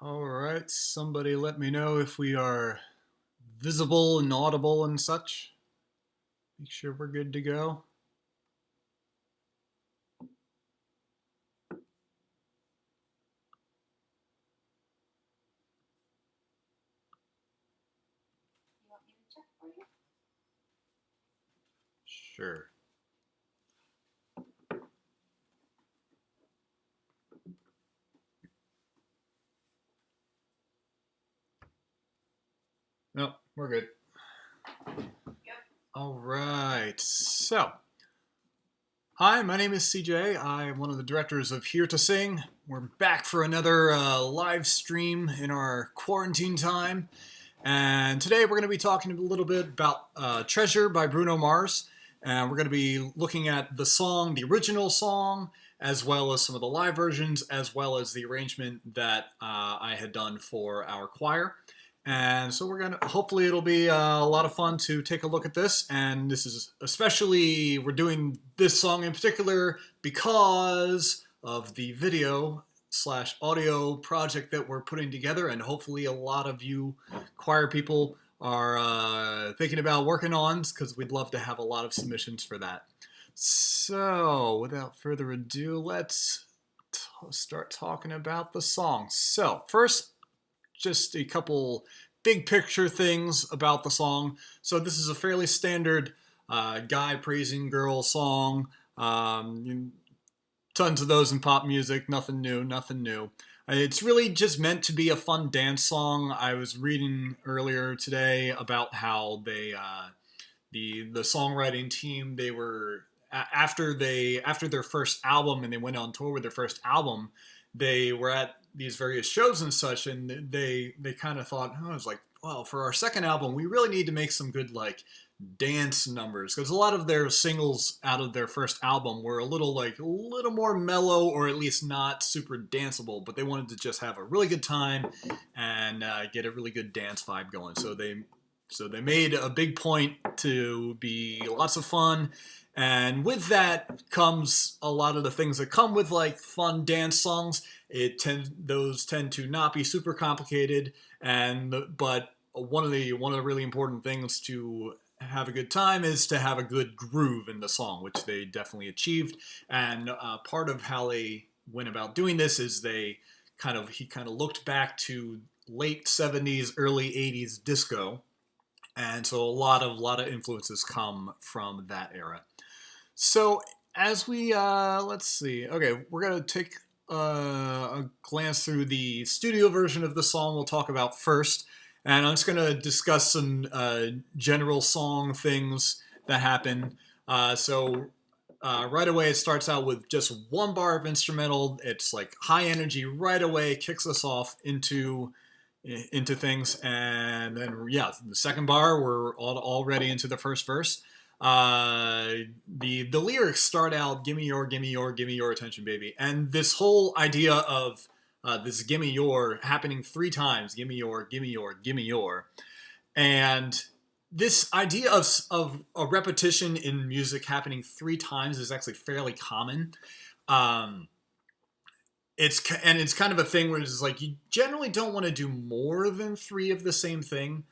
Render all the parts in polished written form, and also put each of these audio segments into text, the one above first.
All right, somebody let me know if we are visible and audible and such. Make sure we're good to go. You want me to check for you? Sure. No, we're good. Yep. All right, so hi, my name is CJ. I'm one of the directors of Here to Sing. We're back for another live stream in our quarantine time. And today we're going to be talking a little bit about Treasure by Bruno Mars. And we're going to be looking at the song, the original song, as well as some of the live versions, as well as the arrangement that I had done for our choir. And so we're going to, hopefully it'll be a lot of fun to take a look at this. And this is especially, we're doing this song in particular because of the video slash audio project that we're putting together. And hopefully a lot of you choir people are thinking about working on, because we'd love to have a lot of submissions for that. So without further ado, let's start talking about the song. So first, just a couple big picture things about the song. So this is a fairly standard guy praising girl song. Tons of those in pop music. Nothing new, nothing new. It's really just meant to be a fun dance song. I was reading earlier today about how the songwriting team, they were after their first album and they went on tour with their first album, they were at these various shows and such, and they kind of thought, oh, it's like, well, for our second album, we really need to make some good like dance numbers, because a lot of their singles out of their first album were a little more mellow, or at least not super danceable, but they wanted to just have a really good time and get a really good dance vibe going. So they made a big point to be lots of fun, and with that comes a lot of the things that come with like fun dance songs. Those tend to not be super complicated, but one of the really important things to have a good time is to have a good groove in the song, which they definitely achieved. And part of how they went about doing this is he kind of looked back to late 70s, early 80s disco, and so a lot of influences come from that era. So as we let's see, okay, we're gonna take a glance through the studio version of the song. We'll talk about first, and I'm just gonna discuss some general song things that happen. Right away, it starts out with just one bar of instrumental. It's like high energy right away, kicks us off into things, and then yeah, the second bar we're already into the first verse. The lyrics start out, give me your attention, baby, and this whole idea of this "gimme your" happening three times, give me your, and this idea of a repetition in music happening three times is actually fairly common. Um, it's kind of a thing where it's like you generally don't want to do more than three of the same thing,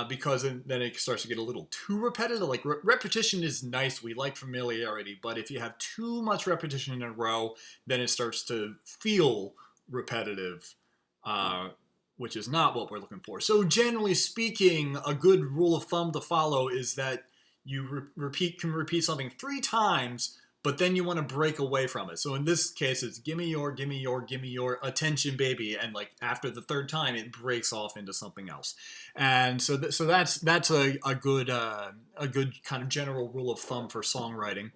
because then it starts to get a little too repetitive. Like repetition is nice, we like familiarity, but if you have too much repetition in a row, then it starts to feel repetitive, uh, which is not what we're looking for. So generally speaking, a good rule of thumb to follow is that you can repeat something three times, but then you want to break away from it. So in this case, it's give me your attention, baby, and like after the third time, it breaks off into something else. And so that's a good kind of general rule of thumb for songwriting.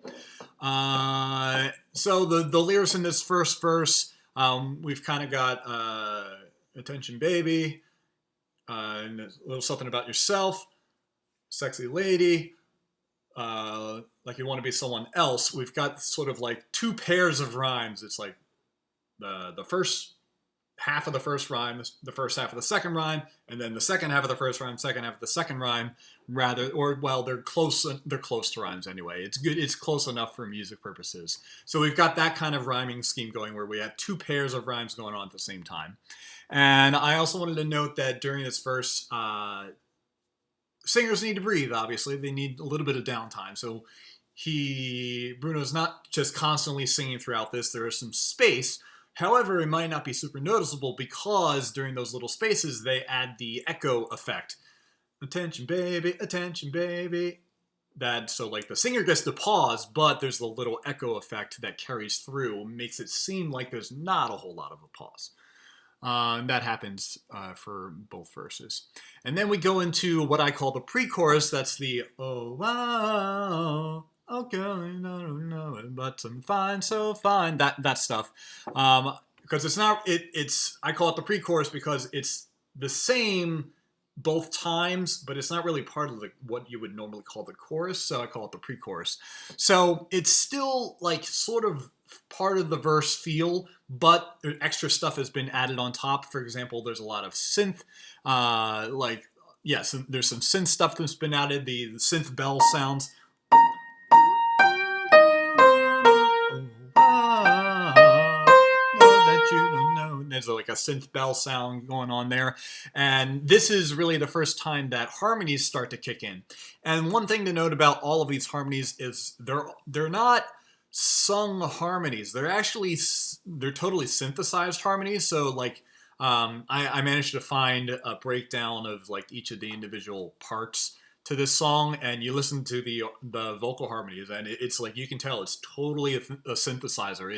So the lyrics in this first verse, we've kind of got attention, baby, and a little something about yourself, sexy lady, like you want to be someone else. We've got sort of like two pairs of rhymes. It's like the first half of the first rhyme, the first half of the second rhyme, and then the second half of the first rhyme, second half of the second rhyme, rather, or well, they're close to rhymes anyway. It's good, it's close enough for music purposes. So we've got that kind of rhyming scheme going where we have two pairs of rhymes going on at the same time. And I also wanted to note that during this verse, singers need to breathe, obviously. They need a little bit of downtime. So Bruno's not just constantly singing throughout this. There is some space. However, it might not be super noticeable because during those little spaces, they add the echo effect. Attention, baby, attention, baby. So like the singer gets to pause, but there's the little echo effect that carries through, makes it seem like there's not a whole lot of a pause. And that happens for both verses. And then we go into what I call the pre-chorus. That's the, oh, wow, oh, girl, I don't know it, but I'm fine, so fine. That stuff. Because it's not, I call it the pre-chorus because it's the same both times, but it's not really part of what you would normally call the chorus, so I call it the pre-chorus. So it's still like sort of part of the verse feel, but extra stuff has been added on top. For example, there's a lot of synth, there's some synth stuff that's been added. The synth bell sounds. There's like a synth bell sound going on there. And this is really the first time that harmonies start to kick in. And one thing to note about all of these harmonies is they're not sung harmonies. They're totally synthesized harmonies. So like I managed to find a breakdown of like each of the individual parts to this song, and you listen to the vocal harmonies, and it's like you can tell it's totally a synthesizer.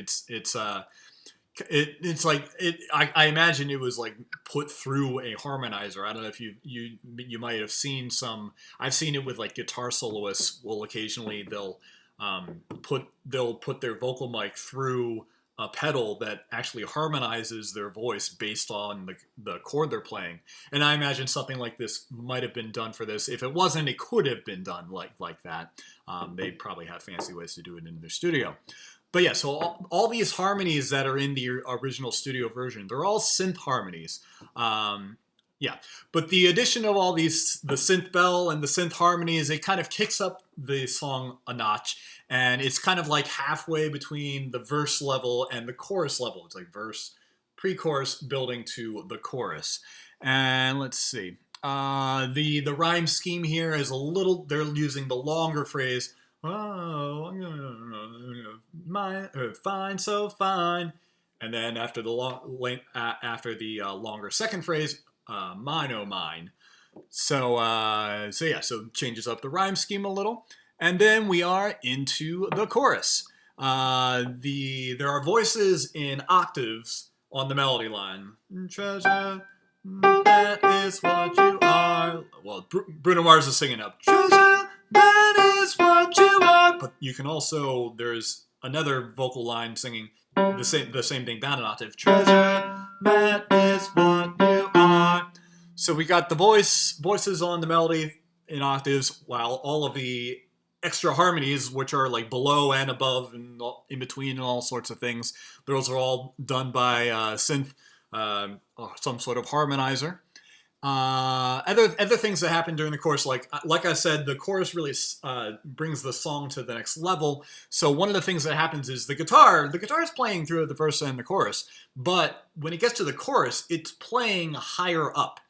I imagine it was like put through a harmonizer. I don't know if you might have seen some. I've seen it with like guitar soloists. Will occasionally they'll put their vocal mic through a pedal that actually harmonizes their voice based on the chord they're playing. And I imagine something like this might have been done for this. If it wasn't, it could have been done like that. They probably have fancy ways to do it in their studio. But yeah, so all these harmonies that are in the original studio version, they're all synth harmonies. Yeah, but the addition of all these, the synth bell and the synth harmonies, it kind of kicks up the song a notch. And it's kind of like halfway between the verse level and the chorus level. It's like verse, pre-chorus, building to the chorus. And let's see. The rhyme scheme here is they're using the longer phrase, oh, fine, so fine. And then after the longer second phrase, mine, oh mine. So it changes up the rhyme scheme a little. And then we are into the chorus. There are voices in octaves on the melody line. Treasure, that is what you are. Well, Bruno Mars is singing up. Treasure, that is what you are. But you can also, there's another vocal line singing the same thing down an octave. Treasure, that is what you are. So we got the voices on the melody in octaves, while all of the extra harmonies, which are like below and above and in between and all sorts of things, those are all done by synth, or some sort of harmonizer. Other things that happen during the chorus, like I said, the chorus really brings the song to the next level. So one of the things that happens is the guitar is playing through the verse and the chorus, but when it gets to the chorus, it's playing higher up.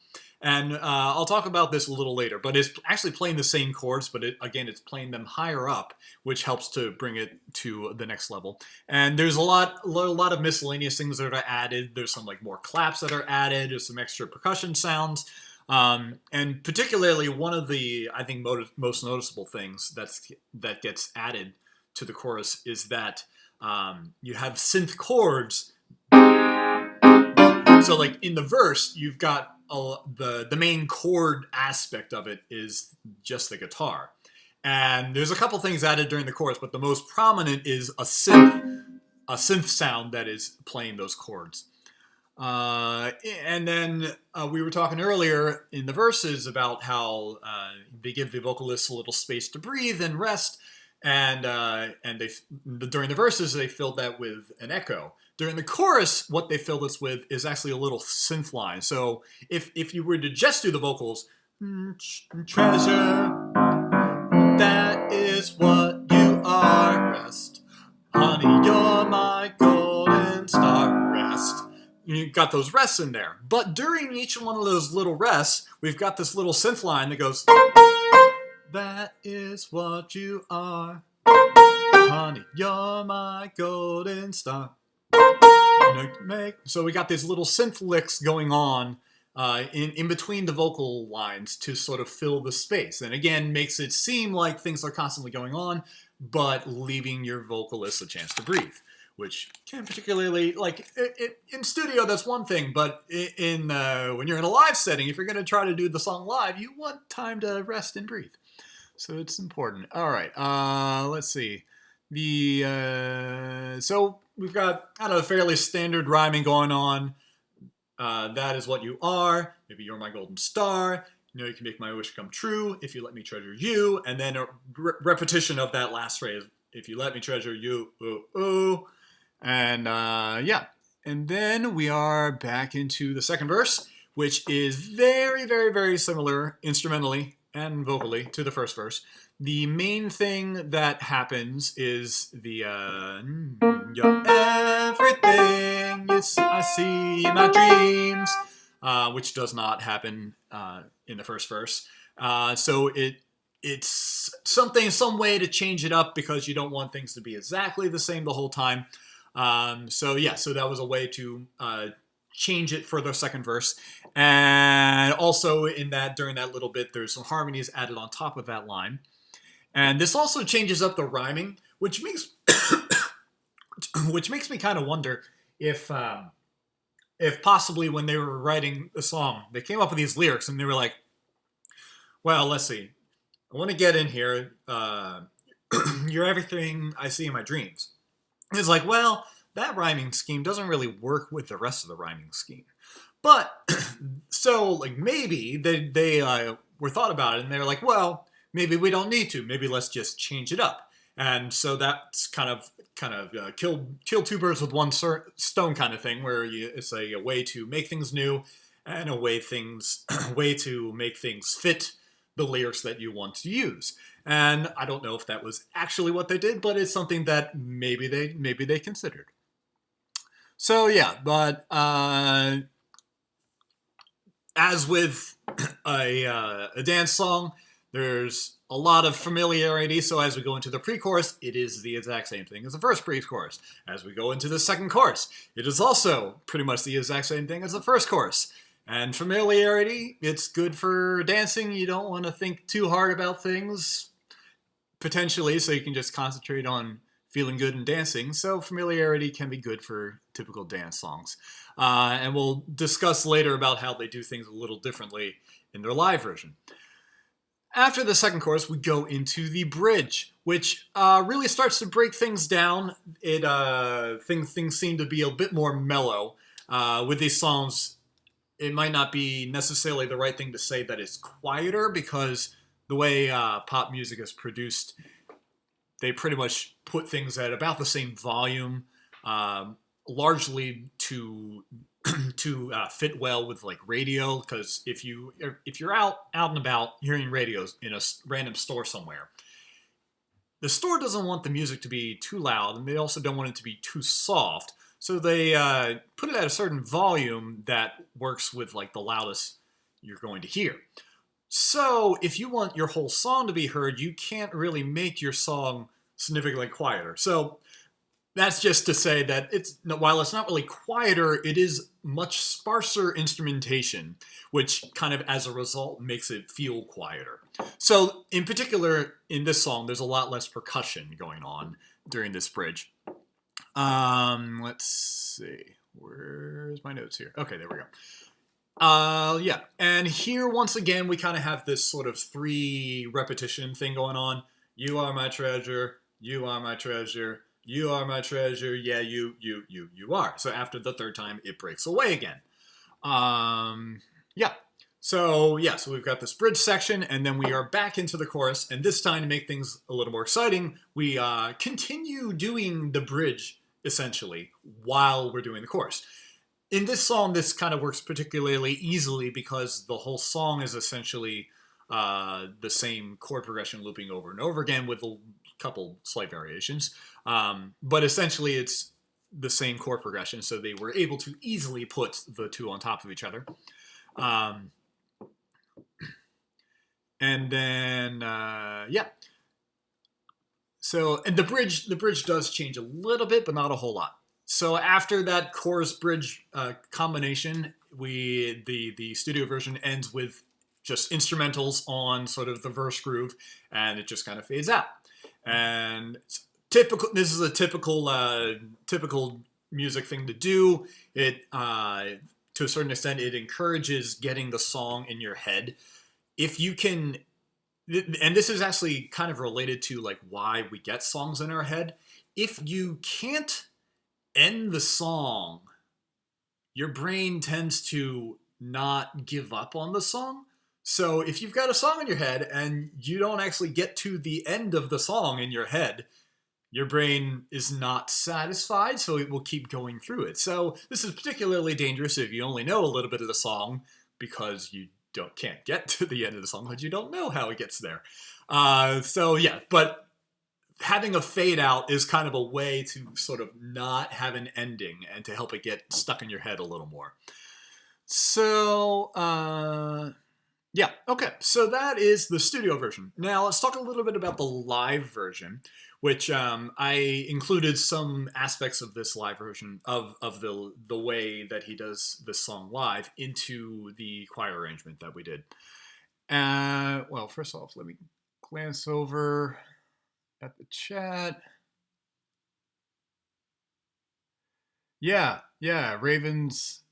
And I'll talk about this a little later, but it's actually playing the same chords, but it's playing them higher up, which helps to bring it to the next level. And there's a lot of miscellaneous things that are added. There's some like more claps that are added. There's some extra percussion sounds. And particularly one of the, I think, most noticeable things that gets added to the chorus is that you have synth chords. So like in the verse, you've got the main chord aspect of it is just the guitar. And there's a couple things added during the chorus, but the most prominent is a synth sound that is playing those chords. And then we were talking earlier in the verses about how they give the vocalists a little space to breathe and rest. and they during the verses they filled that with an echo. During the chorus, what they fill this with is actually a little synth line. So if you were to just do the vocals, treasure, that is what you are, rest, honey, you're my golden star, rest. You got those rests in there. But during each one of those little rests, we've got this little synth line that goes, that is what you are, honey, you're my golden star. So we got these little synth licks going on in between the vocal lines to sort of fill the space. And again, makes it seem like things are constantly going on, but leaving your vocalist a chance to breathe, which can particularly, like, in studio, that's one thing, but in when you're in a live setting, if you're going to try to do the song live, you want time to rest and breathe. So it's important. All right, let's see. So we've got kind of fairly standard rhyming going on. That is what you are. Maybe you're my golden star. You know, you can make my wish come true if you let me treasure you. And then a repetition of that last phrase. If you let me treasure you, ooh, ooh. And yeah. And then we are back into the second verse, which is very, very, very similar instrumentally and vocally to the first verse. The main thing that happens is the you're everything I see in my dreams, which does not happen in the first verse. So it's some way to change it up because you don't want things to be exactly the same the whole time. So that was a way to change it for the second verse. And also during that little bit, there's some harmonies added on top of that line. And this also changes up the rhyming, which makes me kind of wonder if possibly when they were writing the song, they came up with these lyrics and they were like, well, let's see. I want to get in here. You're everything I see in my dreams. It's like, well, that rhyming scheme doesn't really work with the rest of the rhyming scheme. But, so, like, maybe they were thought about it and they were like, well, maybe we don't need to. Maybe let's just change it up. And so that's kind of kill two birds with one stone kind of thing, where it's a way to make things new and a way to make things fit the lyrics that you want to use. And I don't know if that was actually what they did, but it's something that maybe they considered. So yeah, but as with a dance song, there's a lot of familiarity, so as we go into the pre-chorus, it is the exact same thing as the first pre-chorus. As we go into the second chorus, it is also pretty much the exact same thing as the first chorus. And familiarity, it's good for dancing. You don't want to think too hard about things, potentially, so you can just concentrate on feeling good and dancing. So familiarity can be good for typical dance songs. And we'll discuss later about how they do things a little differently in their live version. After the second chorus, we go into the bridge, which really starts to break things down. Things seem to be a bit more mellow. With these songs, it might not be necessarily the right thing to say that it's quieter, because the way pop music is produced, they pretty much put things at about the same volume, largely to fit well with like radio, because if you're out and about hearing radios in a random store somewhere, the store doesn't want the music to be too loud, and they also don't want it to be too soft, so they put it at a certain volume that works with like the loudest you're going to hear. So if you want your whole song to be heard, you can't really make your song significantly quieter. So that's just to say that while it's not really quieter, it is much sparser instrumentation, which kind of as a result makes it feel quieter. So in particular, in this song, there's a lot less percussion going on during this bridge. Let's see. Where's my notes here? Okay, there we go. Yeah, and here once again we kind of have this sort of 3 repetition thing going on. You are my treasure, you are my treasure, you are my treasure, yeah, you are. So after the third time, it breaks away again. Yeah. So yeah, so we've got this bridge section, and then we are back into the chorus. And this time, to make things a little more exciting, we continue doing the bridge essentially while we're doing the chorus. In this song, this kind of works particularly easily because the whole song is essentially the same chord progression looping over and over again with a couple slight variations. But essentially, it's the same chord progression, so they were able to easily put the two on top of each other. And then yeah, so and the bridge does change a little bit, but not a whole lot. So after that chorus bridge combination, the studio version ends with just instrumentals on sort of the verse groove, and it just kind of fades out. And typical, this is a typical music thing to do. It to a certain extent, it encourages getting the song in your head. If you can, and this is actually kind of related to like why we get songs in our head. If you can't end the song, your brain tends to not give up on the song. So if you've got a song in your head and you don't actually get to the end of the song in your head, your brain is not satisfied, so it will keep going through it. So this is particularly dangerous if you only know a little bit of the song because you can't get to the end of the song because you don't know how it gets there. So yeah, but having a fade out is kind of a way to sort of not have an ending and to help it get stuck in your head a little more. So yeah, okay. So that is the studio version. Now let's talk a little bit about the live version, which I included some aspects of this live version of the way that he does this song live into the choir arrangement that we did. Well, first off, let me glance over at the chat. Yeah, Ravens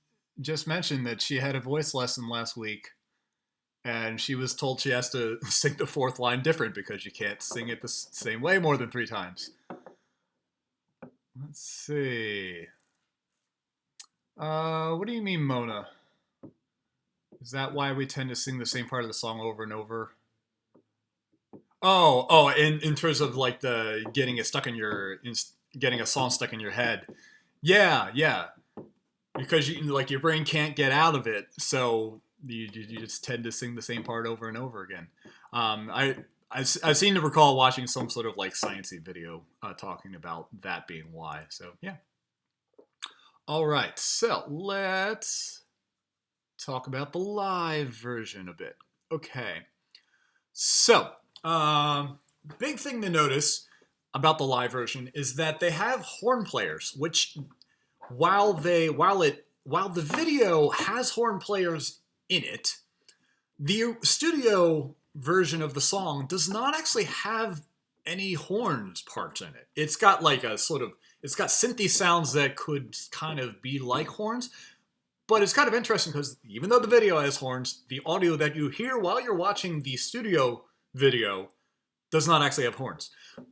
just mentioned that she had a voice lesson last week. And she was told she has to sing the fourth line different because you can't sing it the same way more than 3 times. Let's see. What do you mean, Mona? Is that why we tend to sing the same part of the song over and over? Oh, in terms of like the getting it stuck in getting a song stuck in your head. Yeah. Because like your brain can't get out of it, so you just tend to sing the same part over and over again. I seem to recall watching some sort of like sciencey video talking about that being why. So yeah. All right, so let's talk about the live version a bit. Okay, so big thing to notice about the live version is that they have horn players, which while the video has horn players in it, the studio version of the song does not actually have any horns parts in it. It's got like it's got synthy sounds that could kind of be like horns, but it's kind of interesting because even though the video has horns, the audio that you hear while you're watching the studio video does not actually have horns.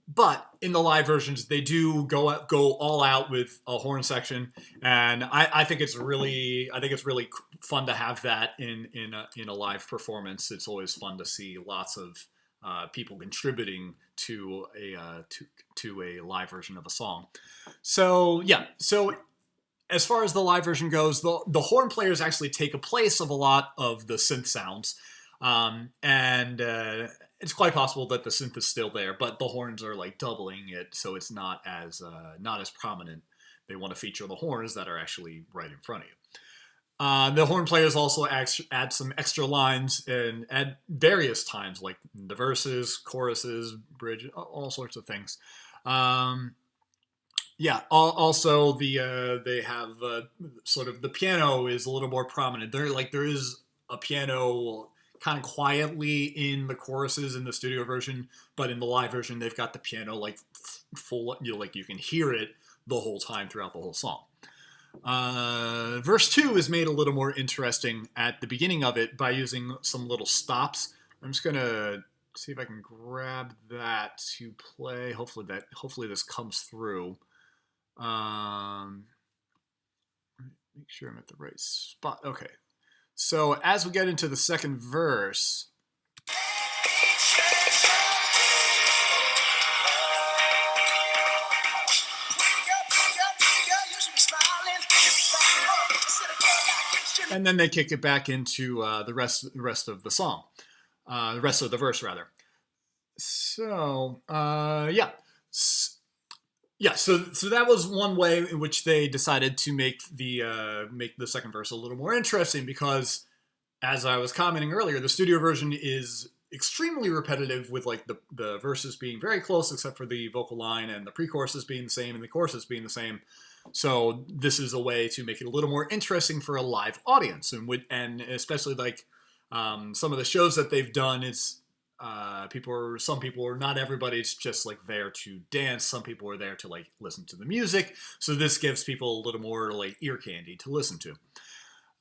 But in the live versions, they do go all out with a horn section, and I think it's really fun to have that in a live performance. It's always fun to see lots of people contributing to a live version of a song. So yeah, so as far as the live version goes, the horn players actually take a place of a lot of the synth sounds, and it's quite possible that the synth is still there, but the horns are like doubling it, so it's not as prominent. They want to feature the horns that are actually right in front of you. The horn players also add some extra lines and at various times, like the verses, choruses, bridge, all sorts of things. Yeah. Also, they have sort of the piano is a little more prominent. There is a piano kind of quietly in the choruses in the studio version, but in the live version they've got the piano like full, like you can hear it the whole time throughout the whole song. Verse 2 is made a little more interesting at the beginning of it by using some little stops. I'm just gonna see if I can grab that to play. Hopefully this comes through. Make sure I'm at the right spot. Okay. So as we get into the second verse, and then they kick it back into the rest of the song, the rest of the verse rather. So yeah. Yeah, so that was one way in which they decided to make the second verse a little more interesting, because, as I was commenting earlier, the studio version is extremely repetitive, with like the verses being very close except for the vocal line, and the pre-choruses being the same and the choruses being the same. So this is a way to make it a little more interesting for a live audience, and especially like some of the shows that they've done. It's some people are, not everybody's just like there to dance. Some people are there to like listen to the music. So this gives people a little more like ear candy to listen to.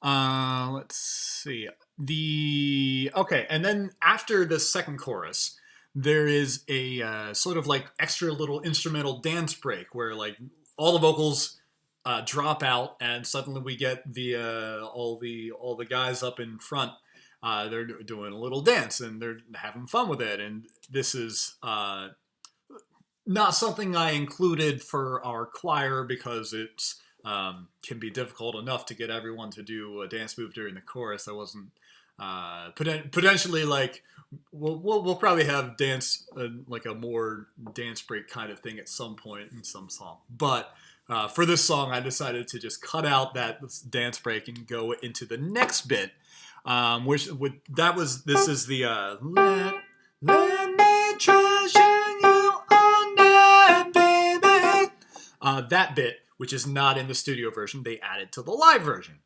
Let's see. Okay, and then after the second chorus, there is a sort of like extra little instrumental dance break where like all the vocals drop out, and suddenly we get all the guys up in front. They're doing a little dance and they're having fun with it. And this is not something I included for our choir, because it's can be difficult enough to get everyone to do a dance move during the chorus. I wasn't potentially like we'll probably have dance like a more dance break kind of thing at some point in some song, but for this song I decided to just cut out that dance break and go into the next bit, this is the let me treasure you all night, baby. That bit, which is not in the studio version, they added to the live version.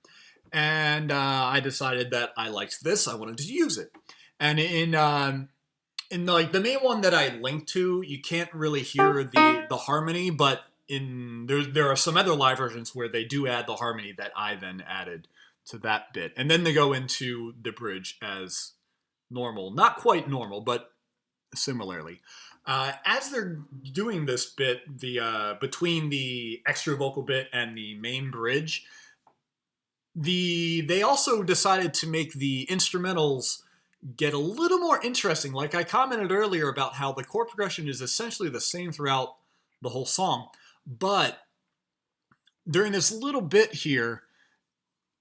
And I decided that I liked this. I wanted to use it. And in like the main one that I linked to, you can't really hear the harmony, but there are some other live versions where they do add the harmony that I then added to that bit. And then they go into the bridge as normal. Not quite normal, but similarly. As they're doing this bit, between the extra vocal bit and the main bridge, they also decided to make the instrumentals get a little more interesting. Like I commented earlier about how the chord progression is essentially the same throughout the whole song, but during this little bit here,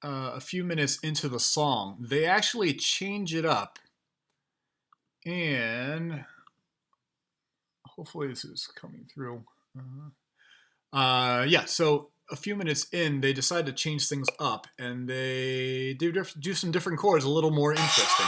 a few minutes into the song, they actually change it up, and hopefully this is coming through. Yeah, so a few minutes in, they decide to change things up, and they do some different chords, a little more interesting.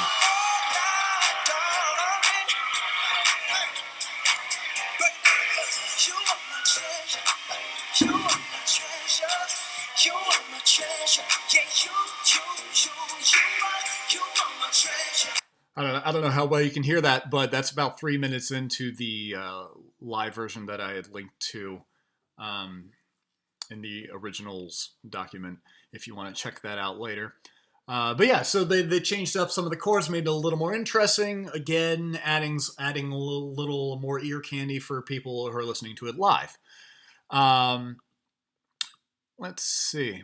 I don't know how well you can hear that, but that's about 3 minutes into the live version that I had linked to in the originals document, if you want to check that out later. But yeah, so they changed up some of the chords, made it a little more interesting. Again, adding a little more ear candy for people who are listening to it live. Let's see.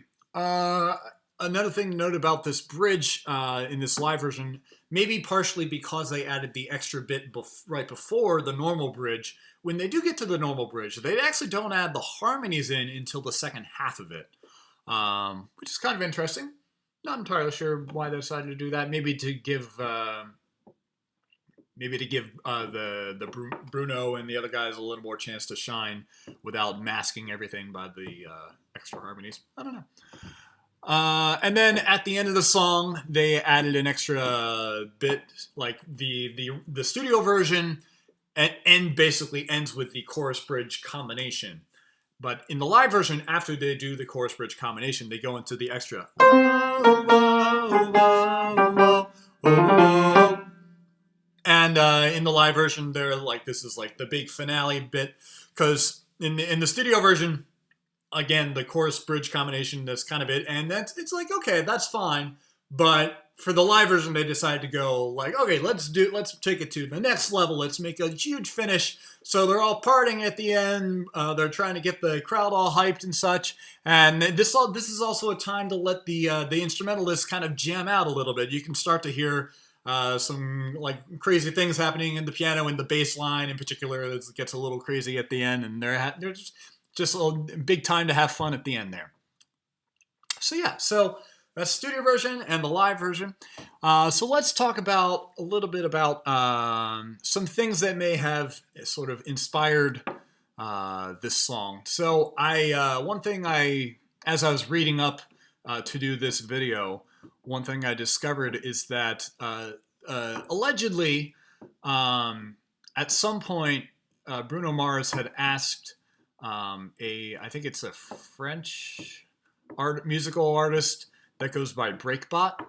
Another thing to note about this bridge in this live version, maybe partially because they added the extra bit right before the normal bridge, when they do get to the normal bridge, they actually don't add the harmonies in until the second half of it, which is kind of interesting. Not entirely sure why they decided to do that. Maybe to give Bruno and the other guys a little more chance to shine without masking everything by the extra harmonies. I don't know. And then at the end of the song, they added an extra bit, like the studio version, and basically ends with the chorus bridge combination. But in the live version, after they do the chorus bridge combination, they go into the extra. And in the live version, they're like, this is like the big finale bit, because in the studio version, again, the chorus bridge combination, that's kind of it, and it's like, okay, that's fine, but for the live version, they decided to go like, okay, let's take it to the next level. Let's make a huge finish. So they're all partying at the end. They're trying to get the crowd all hyped and such. And this is also a time to let the instrumentalists kind of jam out a little bit. You can start to hear some like crazy things happening in the piano and the bass line in particular. It gets a little crazy at the end, and they're just a big time to have fun at the end there. So yeah, so that's the studio version and the live version. So let's talk about a little bit about some things that may have sort of inspired this song. So one thing as I was reading up to do this video, one thing I discovered is that allegedly at some point Bruno Mars had asked I think it's a French musical artist that goes by Breakbot.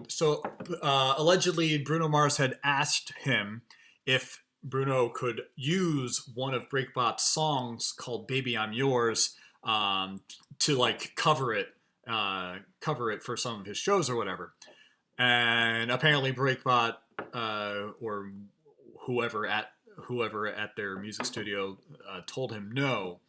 So allegedly Bruno Mars had asked him if Bruno could use one of Breakbot's songs called "Baby I'm Yours" to like cover it for some of his shows or whatever. And apparently Breakbot or whoever at their music studio told him no.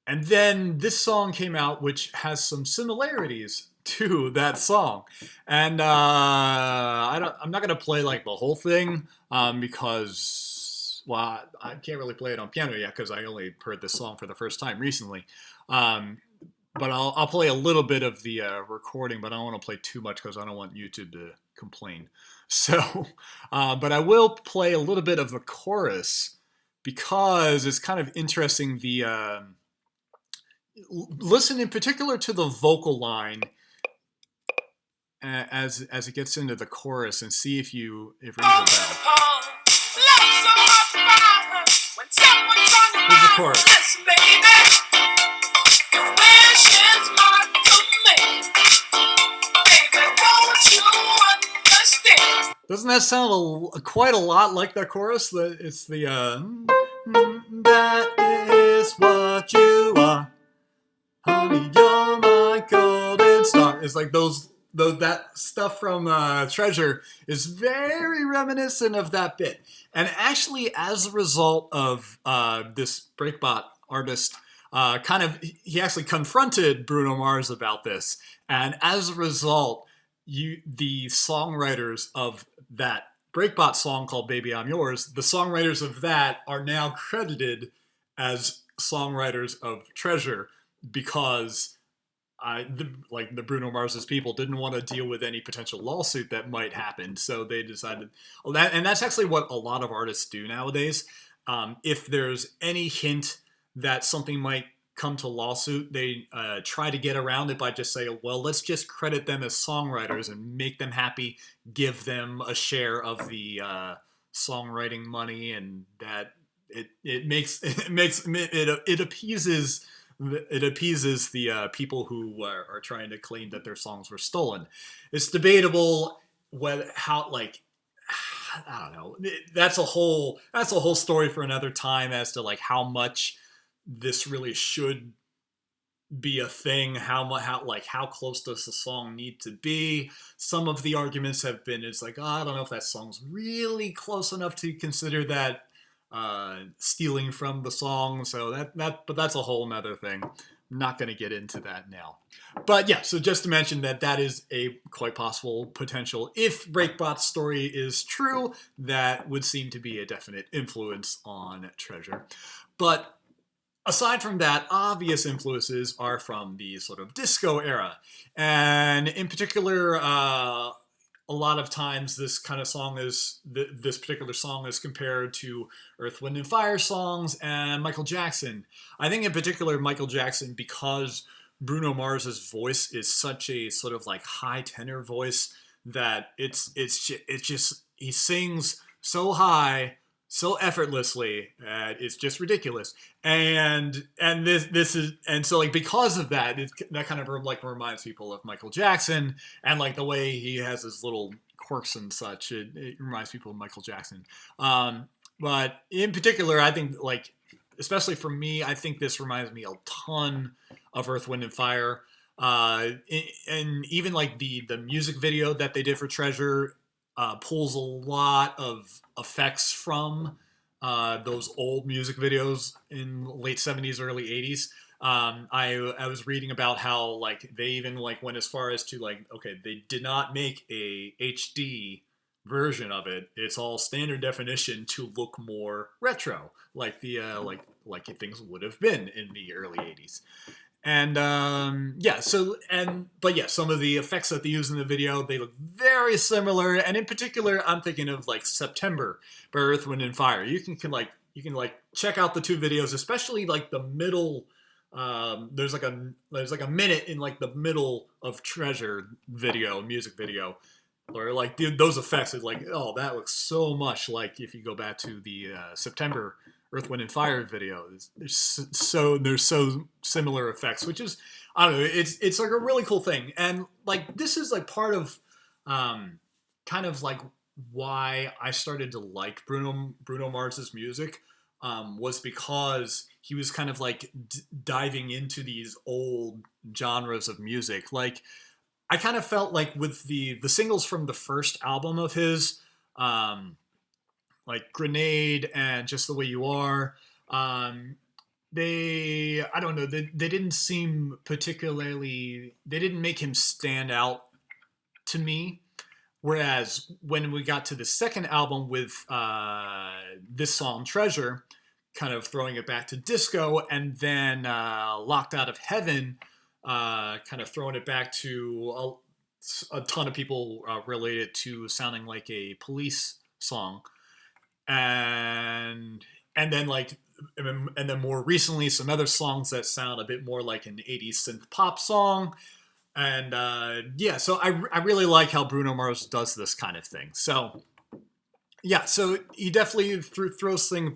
And then this song came out, which has some similarities to that song. And I'm not gonna play like the whole thing because, well, I can't really play it on piano yet because I only heard this song for the first time recently. But I'll play a little bit of the recording, but I don't want to play too much because I don't want YouTube to complain. So, but I will play a little bit of the chorus because it's kind of interesting. Listen in particular to the vocal line as it gets into the chorus and see if it rings a bell. Here's the chorus. Doesn't that sound quite a lot like that chorus? It's the that is what you are, honey, you're my golden star. It's like that stuff from Treasure is very reminiscent of that bit. And actually, as a result of this Breakbot artist, he actually confronted Bruno Mars about this, and as a result, the songwriters of that Breakbot song called "Baby I'm Yours," the songwriters of that are now credited as songwriters of Treasure because the Bruno Mars's people didn't want to deal with any potential lawsuit that might happen, so they decided and that's actually what a lot of artists do nowadays. If there's any hint that something might come to lawsuit, they try to get around it by just saying, well, let's just credit them as songwriters and make them happy, give them a share of the songwriting money, and that it appeases the people who are trying to claim that their songs were stolen. It's debatable I don't know. That's a whole story for another time as to like how much this really should be a thing. How close does the song need to be? Some of the arguments have been, it's like, I don't know if that song's really close enough to consider that stealing from the song. So but that's a whole nother thing. I'm not going to get into that now. But yeah, so just to mention that is a quite possible potential. If Breakbot's story is true, that would seem to be a definite influence on Treasure. But aside from that, obvious influences are from the sort of disco era. And in particular, a lot of times this particular song is compared to Earth, Wind, and Fire songs and Michael Jackson. I think in particular Michael Jackson, because Bruno Mars's voice is such a sort of like high tenor voice that it's just he sings so high, so effortlessly, it's just ridiculous. And this is, and so like because of that, that kind of like reminds people of Michael Jackson, and like the way he has his little quirks and such. It reminds people of Michael Jackson. But in particular, I think like, especially for me, I think this reminds me a ton of Earth, Wind, and Fire. And even like the music video that they did for Treasure pulls a lot of effects from those old music videos in late 70s, early 80s. I was reading about how like they even like went as far as to like, okay, they did not make a HD version of it. It's all standard definition to look more retro, like the like things would have been in the early 80s. And yeah, so and but yeah, some of the effects that they use in the video, they look very similar. And in particular, I'm thinking of like September by Earth, Wind and Fire. You can check out the two videos, especially like the middle. There's like a minute in like the middle of Treasure video, music video, or like those effects is like, oh, that looks so much like if you go back to the September Earth, Wind, and Fire video. There's so similar effects, which is, I don't know, it's like a really cool thing. And like this is like part of kind of like why I started to like Bruno Mars's music. Was because he was kind of like diving into these old genres of music. Like I kind of felt like with the singles from the first album of his, um, like Grenade and Just the Way You Are, um, they I don't know, they didn't seem particularly, they didn't make him stand out to me. Whereas when we got to the second album with this song Treasure, kind of throwing it back to disco, and then Locked Out of Heaven, kind of throwing it back to a ton of people relate it to sounding like a Police song, and and then like and then more recently some other songs that sound a bit more like an 80s synth pop song. And yeah, so I really like how Bruno Mars does this kind of thing. So yeah, so he definitely throws things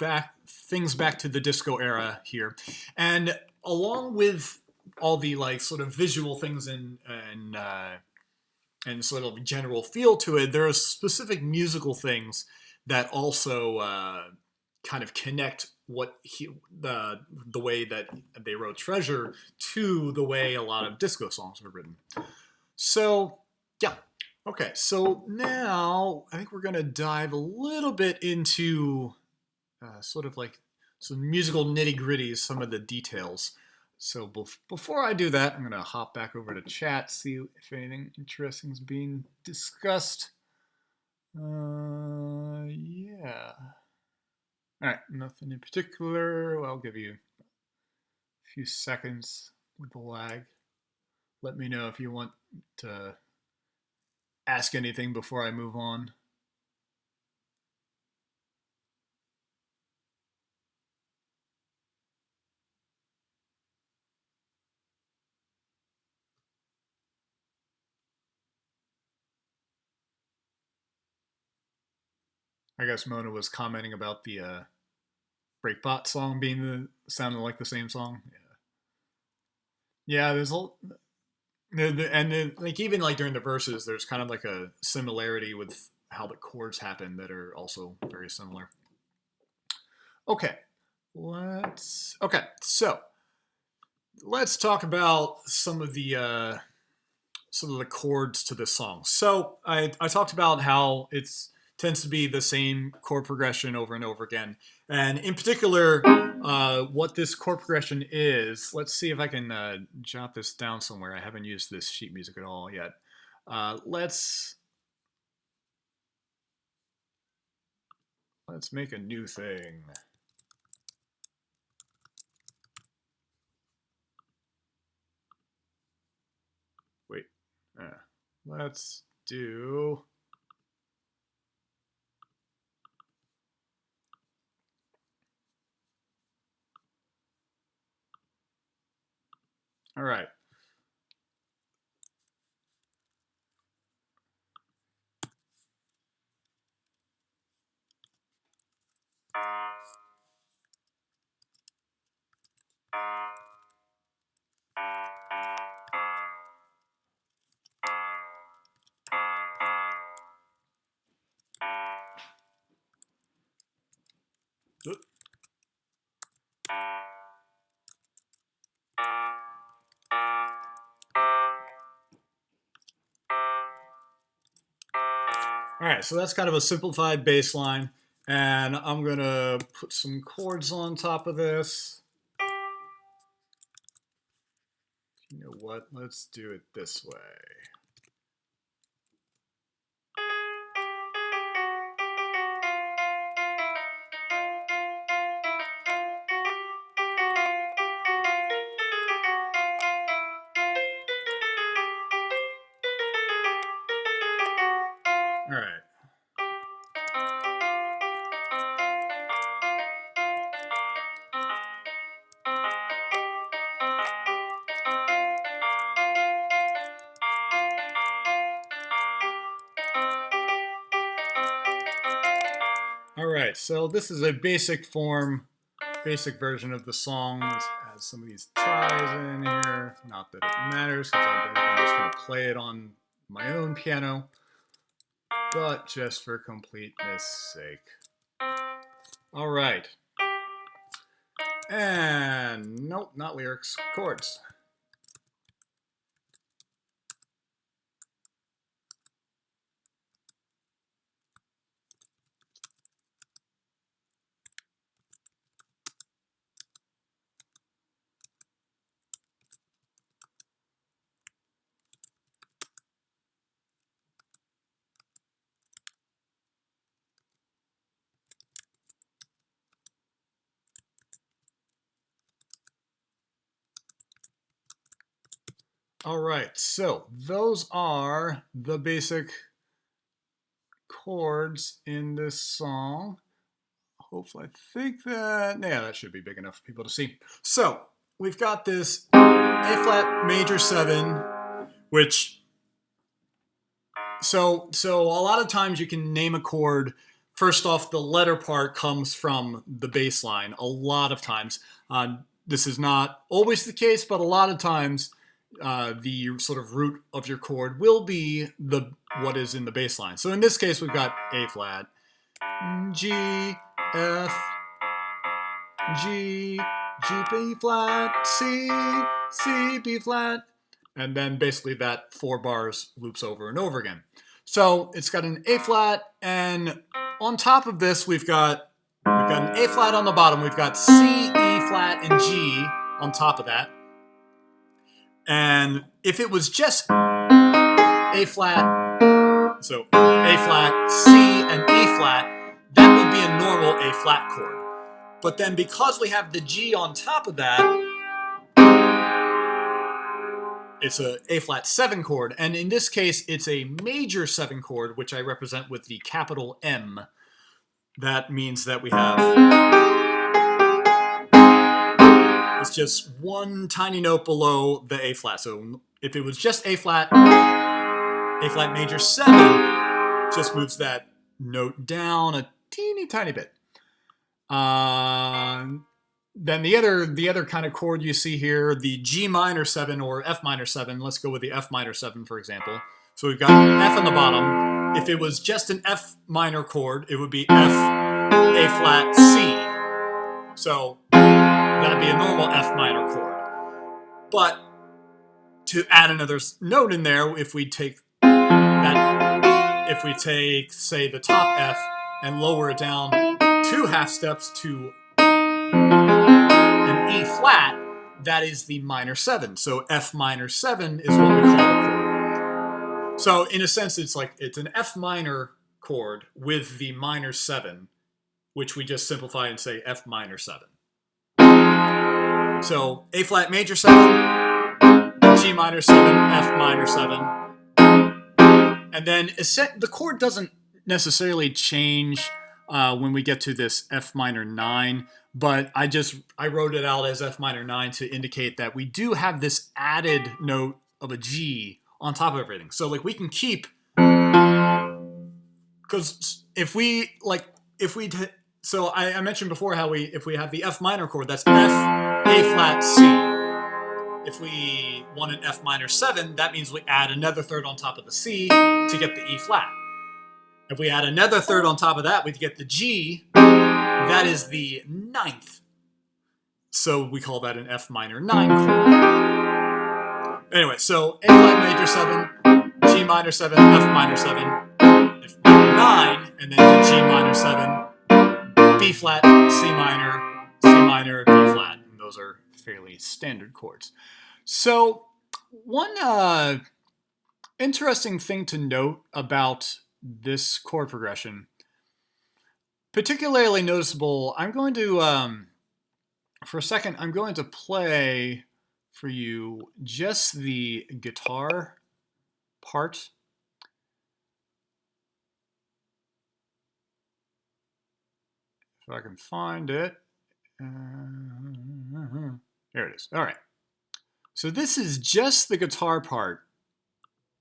back to the disco era here, and along with all the like sort of visual things and sort of general feel to it, there are specific musical things that also kind of connect the way that they wrote Treasure to the way a lot of disco songs were written. So yeah, okay. So now I think we're gonna dive a little bit into sort of like some musical nitty gritties, some of the details. So before I do that, I'm going to hop back over to chat, see if anything interesting is being discussed. Yeah. All right, nothing in particular. Well, I'll give you a few seconds with the lag. Let me know if you want to ask anything before I move on. I guess Mona was commenting about the Breakbot song being sounding like the same song. Yeah, there's a like even like during the verses, there's kind of like a similarity with how the chords happen that are also very similar. Okay, so let's talk about some of the chords to this song. So I talked about how it's tends to be the same chord progression over and over again, and in particular, what this chord progression is. Let's see if I can jot this down somewhere. I haven't used this sheet music at all yet. Let's make a new thing. Wait, let's do. All right. All right, so that's kind of a simplified bass line, and I'm gonna put some chords on top of this. You know what? Let's do it this way. All right. All right, so this is a basic version of the song. This has some of these ties in here. Not that it matters, because I'm just going to play it on my own piano, but just for completeness sake. All right. And nope, not lyrics, chords. All right, so those are the basic chords in this song. Hopefully, I think that should be big enough for people to see. So we've got this A flat major 7, which so a lot of times you can name a chord. First off, the letter part comes from the bass line. A lot of times, this is not always the case, but a lot of times. The sort of root of your chord will be what is in the bass line. So in this case, we've got A flat, G, F, G, G, B flat, C, C, B flat, and then basically that 4 bars loops over and over again. So it's got an A flat, and on top of this, we've got an A flat on the bottom. We've got C, E flat, and G on top of that. And if it was just A flat, so A flat, C, and E flat, that would be a normal A flat chord. But then because we have the G on top of that, it's a A flat 7 chord. And in this case, it's a major 7 chord, which I represent with the capital M. That means that we have... It's just one tiny note below the A flat. So if it was just A flat major 7 just moves that note down a teeny tiny bit. Then the other kind of chord you see here, the G minor 7 or F minor 7. Let's go with the F minor 7, for example. So we've got F on the bottom. If it was just an F minor chord, it would be F, A flat, C. So that'd be a normal F minor chord. But to add another note in there, if we take, say, the top F and lower it down 2 half steps to an E flat, that is the minor 7. So F minor 7 is what we call the chord. So in a sense, it's an F minor chord with the minor 7, which we just simplify and say F minor 7. So A flat major 7, G minor 7, F minor 7. And then the chord doesn't necessarily change when we get to this F minor 9, but I wrote it out as F minor 9 to indicate that we do have this added note of a G on top of everything. So we can keep, because so I mentioned before how if we have the F minor chord, that's F, A flat, C. If we want an F minor 7, that means we add another third on top of the C to get the E flat. If we add another third on top of that, we get the G. That is the 9th. So we call that an F minor 9 chord. Anyway, so A flat major 7, G minor 7, F minor 7, F minor 9, and then to G minor 7, B flat, C minor, B flat. And those are fairly standard chords. So one interesting thing to note about this chord progression, particularly noticeable, I'm going to, for a second, I'm going to play for you just the guitar part. If I can find it. There it is. All right. So this is just the guitar part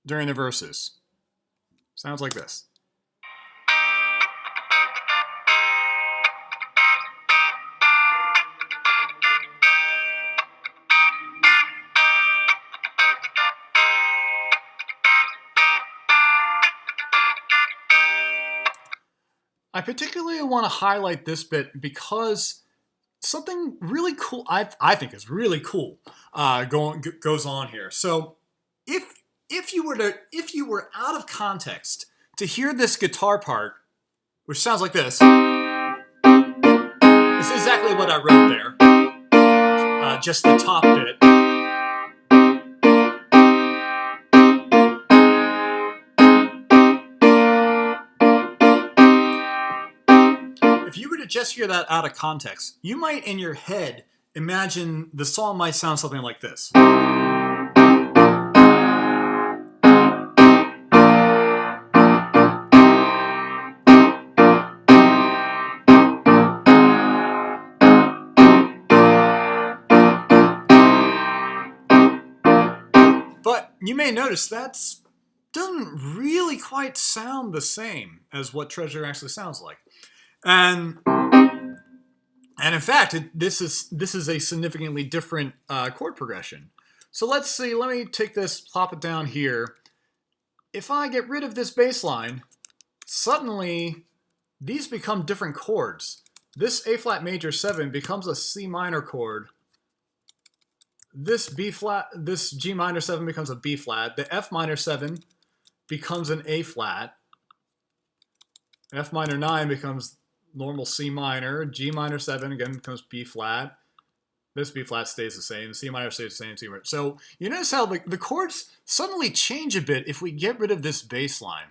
during the verses. Sounds like this. I particularly want to highlight this bit because something really cool, I think is really cool, goes on here. So if you were out of context to hear this guitar part, which sounds like this, it's exactly what I wrote there. Just the top bit. If you were to just hear that out of context, you might in your head imagine the song might sound something like this. But you may notice that doesn't really quite sound the same as what Treasure actually sounds like. And in fact, this is a significantly different chord progression. So let's see, let me take this, plop it down here. If I get rid of this bass line, suddenly these become different chords. This A flat major 7 becomes a C minor chord. This G minor 7 becomes a B flat. The F minor 7 becomes an A flat. F minor 9 becomes normal C minor. G minor 7 again becomes B flat. This B flat stays the same. C minor stays the same. C minor. So you notice how the chords suddenly change a bit if we get rid of this bass line.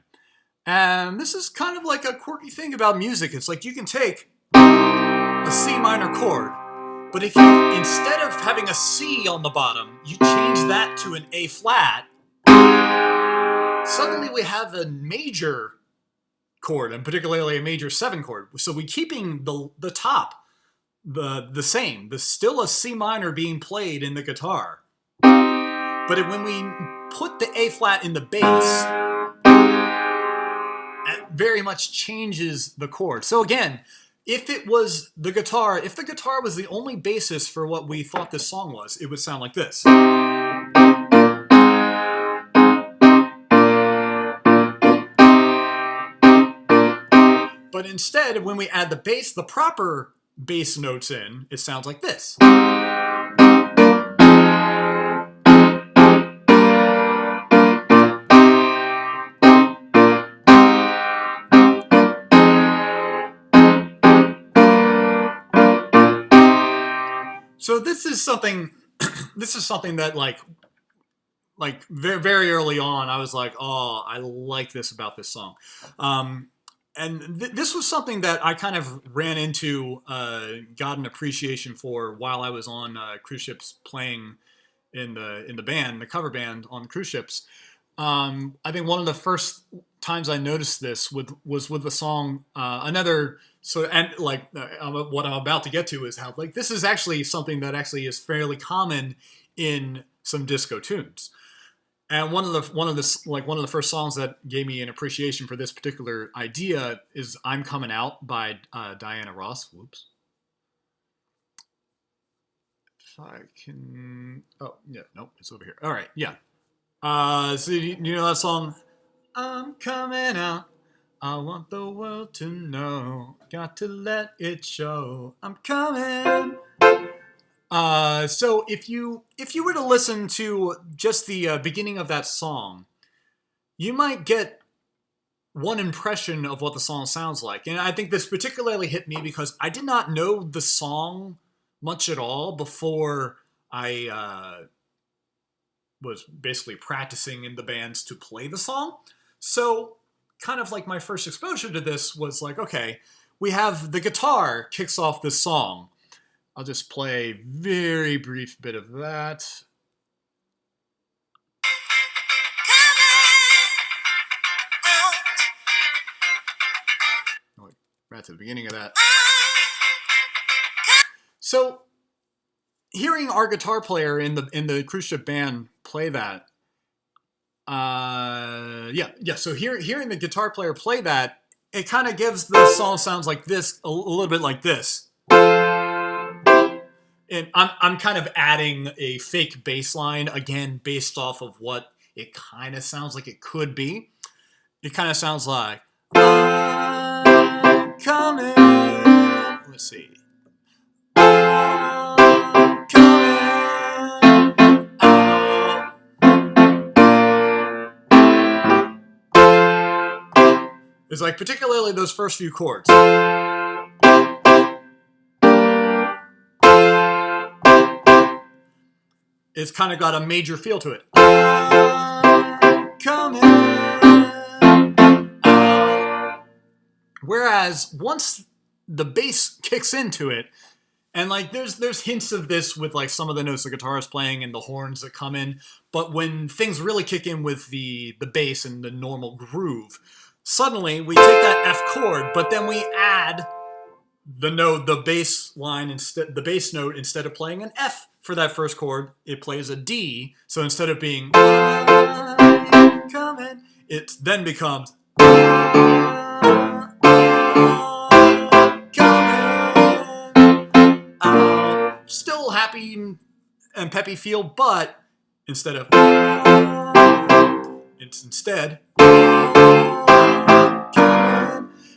And this is kind of like a quirky thing about music. It's like you can take a C minor chord, but if you, instead of having a C on the bottom, you change that to an A flat, suddenly we have a major chord, and particularly a major 7 chord. So we're keeping the top the same. There's still a C minor being played in the guitar. But when we put the A flat in the bass, it very much changes the chord. So again, if it was the guitar, if the guitar was the only basis for what we thought this song was, it would sound like this. But instead, when we add the bass, the proper bass notes in, it sounds like this. So this is something that like very, very early on, I was like, oh, I like this about this song. And this was something that I kind of ran into, got an appreciation for while I was on cruise ships playing in the band, the cover band on cruise ships. I think one of the first times I noticed this was with the song another. So and like what I'm about to get to is how like this is actually something that actually is fairly common in some disco tunes. And one of the first songs that gave me an appreciation for this particular idea is "I'm Coming Out" by Diana Ross. Whoops. If I can. Oh yeah, nope, it's over here. All right, yeah. So you know that song? I'm coming out. I want the world to know. Got to let it show. I'm coming. So if you were to listen to just the beginning of that song, you might get one impression of what the song sounds like. And I think this particularly hit me because I did not know the song much at all before I was basically practicing in the bands to play the song. So kind of like my first exposure to this was like, okay, we have the guitar kicks off this song. I'll just play a very brief bit of that. Right to the beginning of that. So hearing our guitar player in the cruise ship band play that, So hearing the guitar player play that, it kind of gives the song sounds like this, a little bit like this. And I'm kind of adding a fake bass line again, based off of what it kind of sounds like it could be. It kind of sounds like I'm coming. Let's see. I'm coming. It's like particularly those first few chords. It's kind of got a major feel to it. I'm coming. Whereas once the bass kicks into it, and like there's hints of this with like some of the notes the guitar is playing and the horns that come in, but when things really kick in with the bass and the normal groove, suddenly we take that F chord, but then we add the bass line instead, the bass note, instead of playing an F for that first chord, it plays a D. So instead of being coming, it then becomes still happy and peppy feel, but instead of it's instead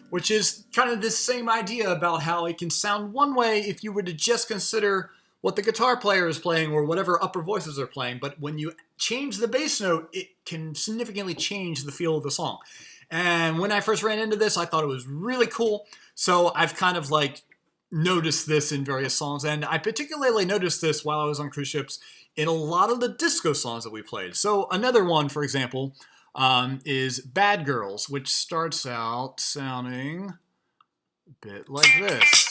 which is kind of this same idea about how it can sound one way if you were to just consider what the guitar player is playing or whatever upper voices are playing, but when you change the bass note, it can significantly change the feel of the song. And when I first ran into this, I thought it was really cool. So I've kind of like noticed this in various songs, and I particularly noticed this while I was on cruise ships in a lot of the disco songs that we played. So another one, for example, is Bad Girls, which starts out sounding a bit like this.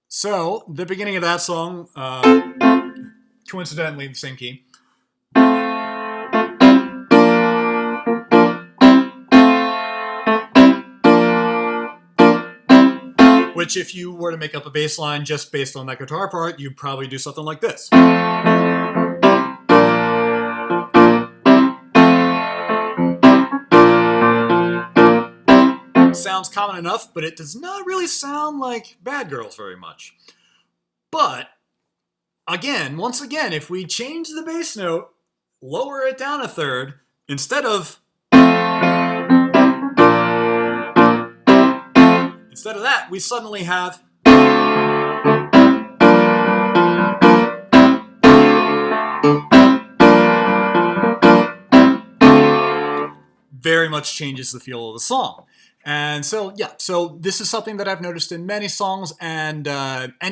So the beginning of that song, coincidentally the same key. Which if you were to make up a bass line just based on that guitar part, you'd probably do something like this. Sounds common enough, but it does not really sound like Bad Girls very much. But, again, once again, if we change the bass note, lower it down a third, instead of that, we suddenly have very much changes the feel of the song. And so, yeah, so this is something that I've noticed in many songs, and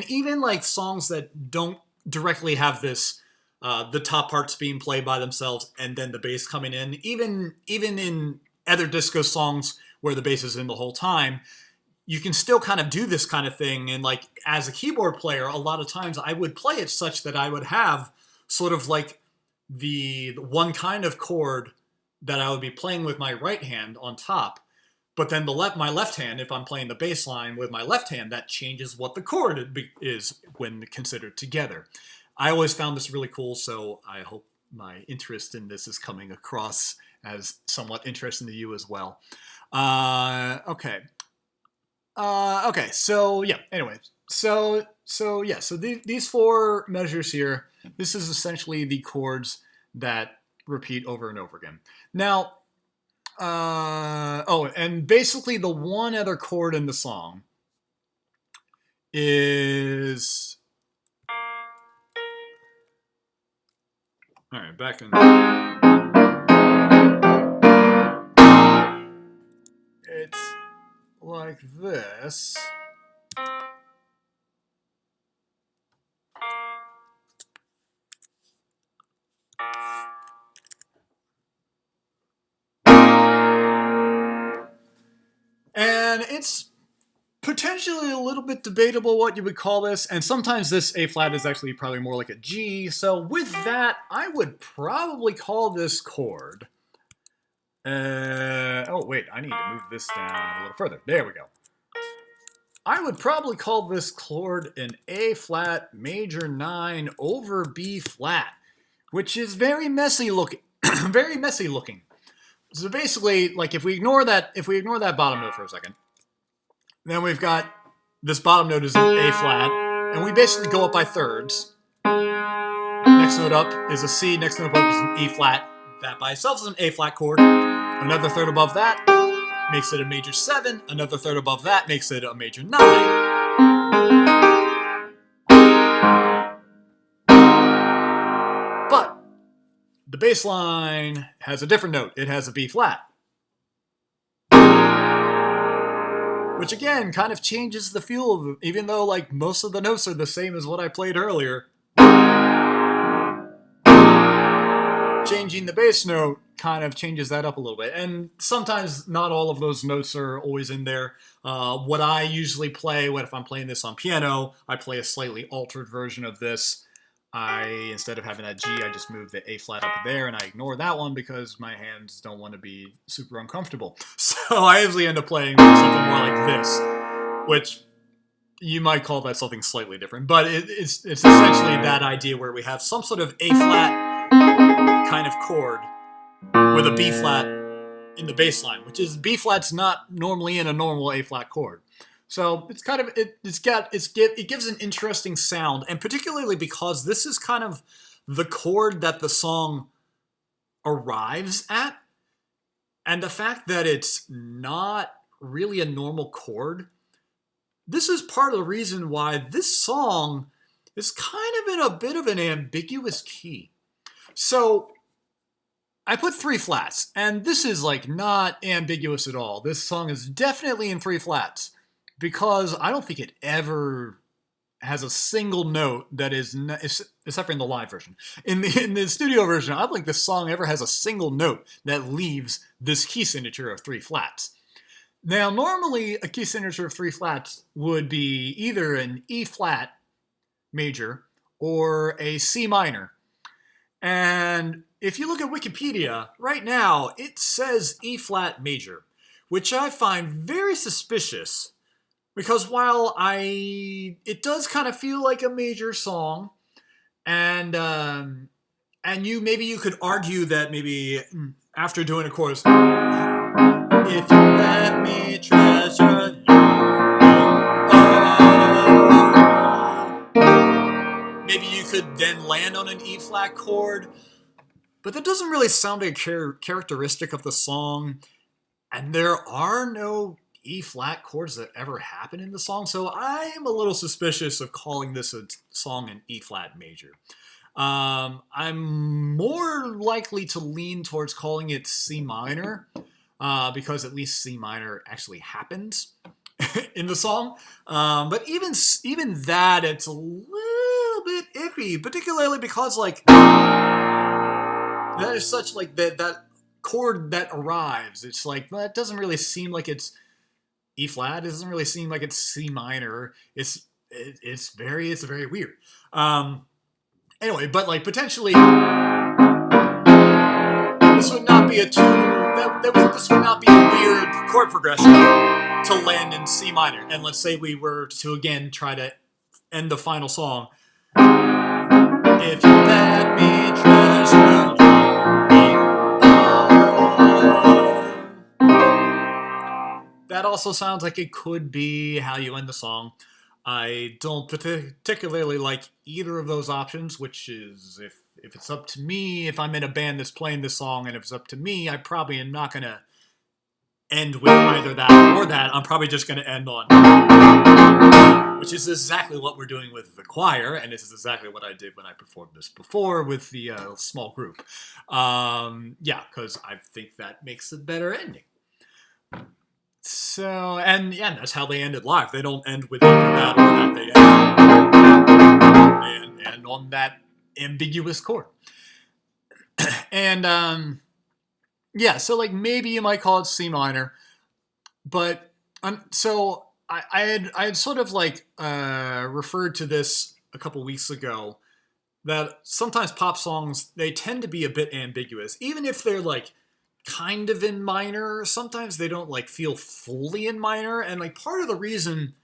even like songs that don't directly have this, the top parts being played by themselves and then the bass coming in. Even in other disco songs where the bass is in the whole time, you can still kind of do this kind of thing. And like as a keyboard player, a lot of times I would play it such that I would have sort of like the one kind of chord that I would be playing with my right hand on top, but then my left hand, if I'm playing the bass line with my left hand, that changes what the chord is when considered together. I always found this really cool, so I hope my interest in this is coming across as somewhat interesting to you as well. Okay. So yeah, anyway. So these four measures here, this is essentially the chords that repeat over and over again. Now, and basically the one other chord in the song is Alright, back in. It's like this. And it's potentially a little bit debatable what you would call this, and sometimes this A flat is actually probably more like a G, so with that, I would probably call this chord. Oh wait, I need to move this down a little further. There we go. I would probably call this chord an A flat major 9 over B flat, which is very messy looking. Very messy looking. So basically, like if we ignore that bottom note for a second, then we've got this bottom note is an A flat, and we basically go up by thirds. Next note up is a C, next note up is an E flat. That by itself is an A flat chord. Another third above that makes it a major 7. Another third above that makes it a major 9. But the bass line has a different note. It has a B flat. Which again kind of changes the feel of it, even though like most of the notes are the same as what I played earlier. Changing the bass note kind of changes that up a little bit. And sometimes not all of those notes are always in there. What I usually play, if I'm playing this on piano, I play a slightly altered version of this. Instead of having that G, I just move the A flat up there, and I ignore that one because my hands don't want to be super uncomfortable. So I usually end up playing something more like this, which you might call that something slightly different. But it's essentially that idea where we have some sort of A flat kind of chord with a B flat in the bass line, which is B flat's not normally in a normal A flat chord. So it's kind of it gives an interesting sound, and particularly because this is kind of the chord that the song arrives at, and the fact that it's not really a normal chord. This is part of the reason why this song is kind of in a bit of an ambiguous key. So I put 3 flats, and this is like not ambiguous at all. This song is definitely in 3 flats because I don't think it ever has a single note that is, except for in the live version. In the studio version, I don't think this song ever has a single note that leaves this key signature of 3 flats. Now, normally a key signature of 3 flats would be either an E flat major or a C minor. And if you look at Wikipedia, right now, it says E flat major, which I find very suspicious because while it does kind of feel like a major song, and maybe you could argue that maybe after doing a chorus, if you let me treasure you, maybe you could then land on an E flat chord, but that doesn't really sound like a characteristic of the song, and there are no E flat chords that ever happen in the song, so I am a little suspicious of calling this a song an E flat major. I'm more likely to lean towards calling it C minor, because at least C minor actually happens in the song. But even that, it's a little bit iffy, particularly because like that is such like that chord that arrives. It's like that doesn't really seem like it's E flat. It doesn't really seem like it's C minor. It's very weird. Anyway, but like potentially this would not be this would not be a weird chord progression to land in C minor. And let's say we were to again try to end the final song. If you let me treasure you. That also sounds like it could be how you end the song. I don't particularly like either of those options, which is if it's up to me, if I'm in a band that's playing this song and if it's up to me, I probably am not going to end with either that or that. I'm probably just going to end on, which is exactly what we're doing with the choir, and this is exactly what I did when I performed this before with the small group. Yeah, because I think that makes a better ending. So, and yeah, that's how they ended live. They don't end with either that or that. They end on that ambiguous chord. And yeah, so like maybe you might call it C minor, but so I had sort of like referred to this a couple weeks ago, that sometimes pop songs, they tend to be a bit ambiguous, even if they're like kind of in minor. Sometimes they don't like feel fully in minor, and like part of the reason,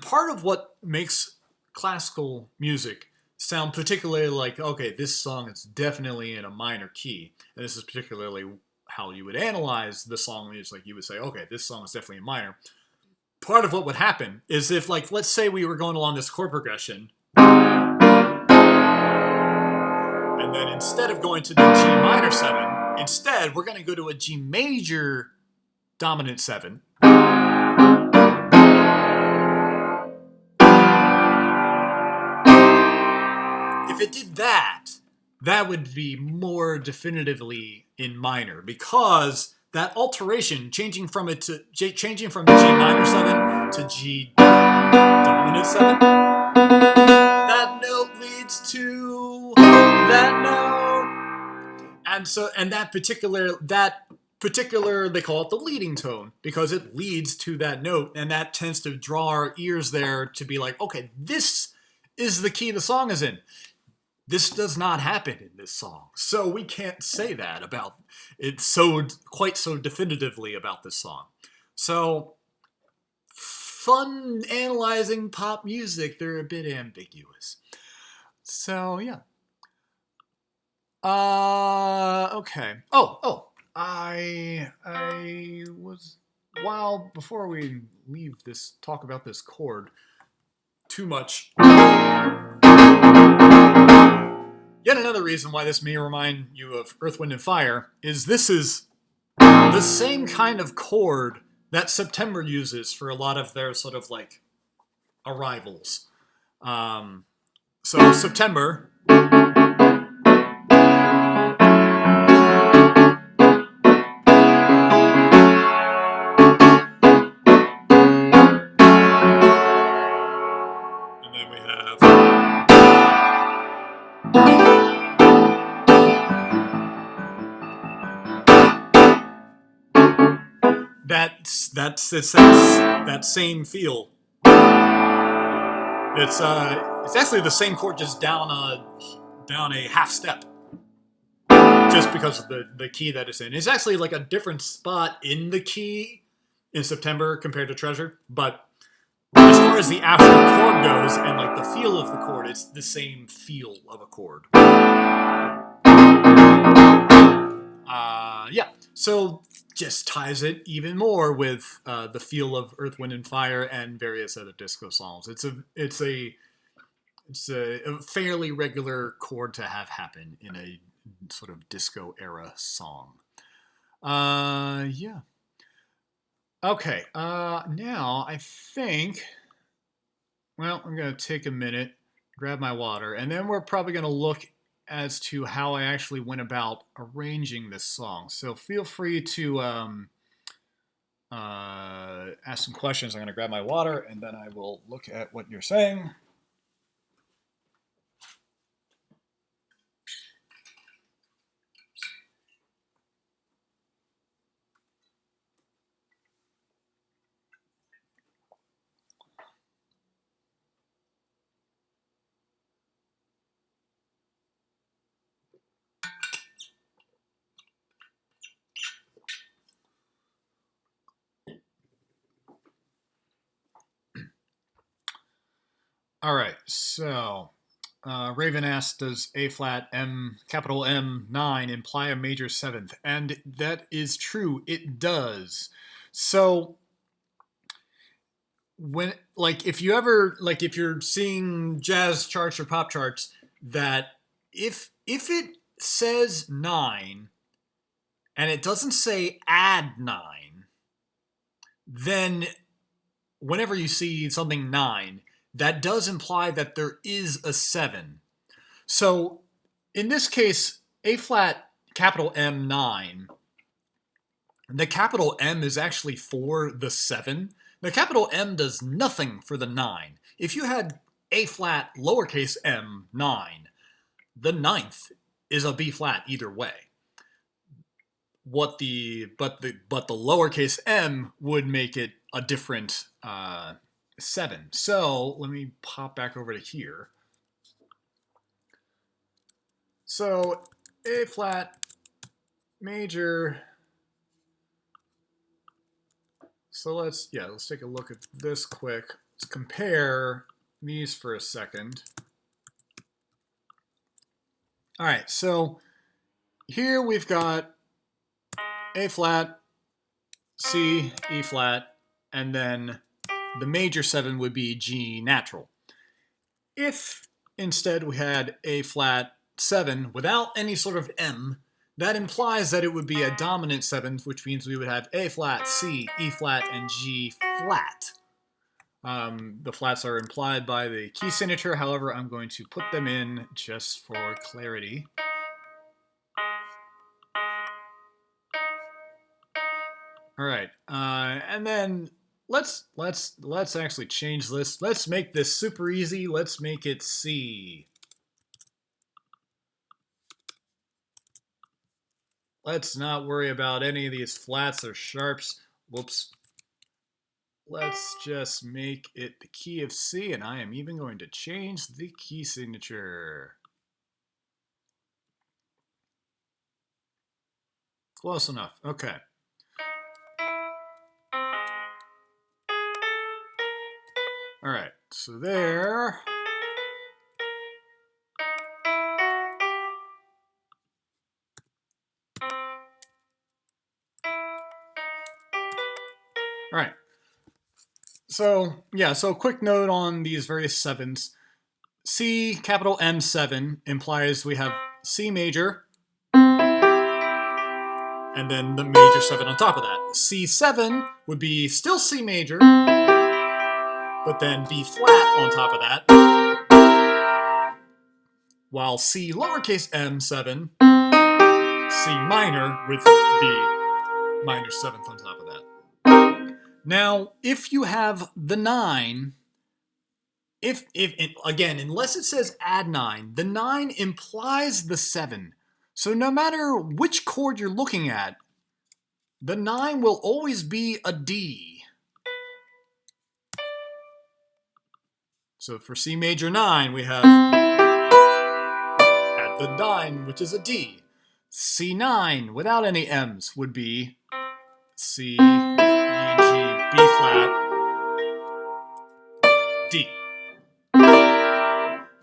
part of what makes classical music sound particularly like, okay, this song is definitely in a minor key, and this is particularly how you would analyze the song. Is like you would say, okay, this song is definitely in minor. Part of what would happen is if, like, let's say we were going along this chord progression, and then instead of going to the G minor 7, instead we're going to go to a G major dominant 7. If it did that, that would be more definitively in minor, because that alteration, changing from the G minor 7 to G dominant 7, that note leads to that note, and that particular they call it the leading tone, because it leads to that note, and that tends to draw our ears there to be like, okay, this is the key the song is in. This does not happen in this song, so we can't say that about it quite so definitively about this song. So, fun analyzing pop music, they're a bit ambiguous. So yeah. Okay. I was, while before we leave this talk about this chord too much. Yet another reason why this may remind you of Earth, Wind, and Fire is this is the same kind of chord that September uses for a lot of their sort of like arrivals. So September. And then we have. That's that same feel. It's actually the same chord, just down a half step, just because of the key that it's in. It's actually like a different spot in the key in September compared to Treasure, but as far as the actual chord goes and like the feel of the chord, it's the same feel of a chord. Yeah, so just ties it even more with the feel of Earth, Wind, and Fire and various other disco songs. It's a fairly regular chord to have happen in a sort of disco era song. Yeah. Okay. Now I think. Well, I'm gonna take a minute, grab my water, and then we're probably gonna look as to how I actually went about arranging this song. So feel free to ask some questions. I'm going to grab my water, and then I will look at what you're saying. All right, so Raven asked, does A flat M, capital M9 imply a major seventh? And that is true, it does. So when, like, if you're seeing jazz charts or pop charts, that if it says 9 and it doesn't say add 9, then whenever you see something 9, that does imply that there is a 7. So in this case, A flat capital M9, the capital M is actually for the 7. The capital M does nothing for the 9. If you had A flat lowercase m9, the 9th is a B flat either way. But the lowercase m would make it a different 7. So let me pop back over to here. So A flat major. So let's take a look at this quick. Let's compare these for a second. All right, so here we've got A flat, C, E flat, and then the major 7 would be G natural. If instead we had A flat 7 without any sort of M, that implies that it would be a dominant 7, which means we would have A flat, C, E flat, and G flat. The flats are implied by the key signature, however, I'm going to put them in just for clarity. All right, and then let's actually change this. Let's make this super easy. Let's make it C. Let's not worry about any of these flats or sharps. Whoops. Let's just make it the key of C, and I am even going to change the key signature. Close enough. Okay. All right, so there. All right. So, so quick note on these various 7s. C, capital M7, implies we have C major, and then the major 7 on top of that. C7 would be still C major, but then B flat on top of that. While C lowercase m7, C minor with the minor 7th on top of that. Now, if you have the 9, if again, unless it says add 9, the 9 implies the 7. So no matter which chord you're looking at, the 9 will always be a D. So for C major 9, we have add the 9, which is a D. C9 without any M's would be C, E, G, B flat, D.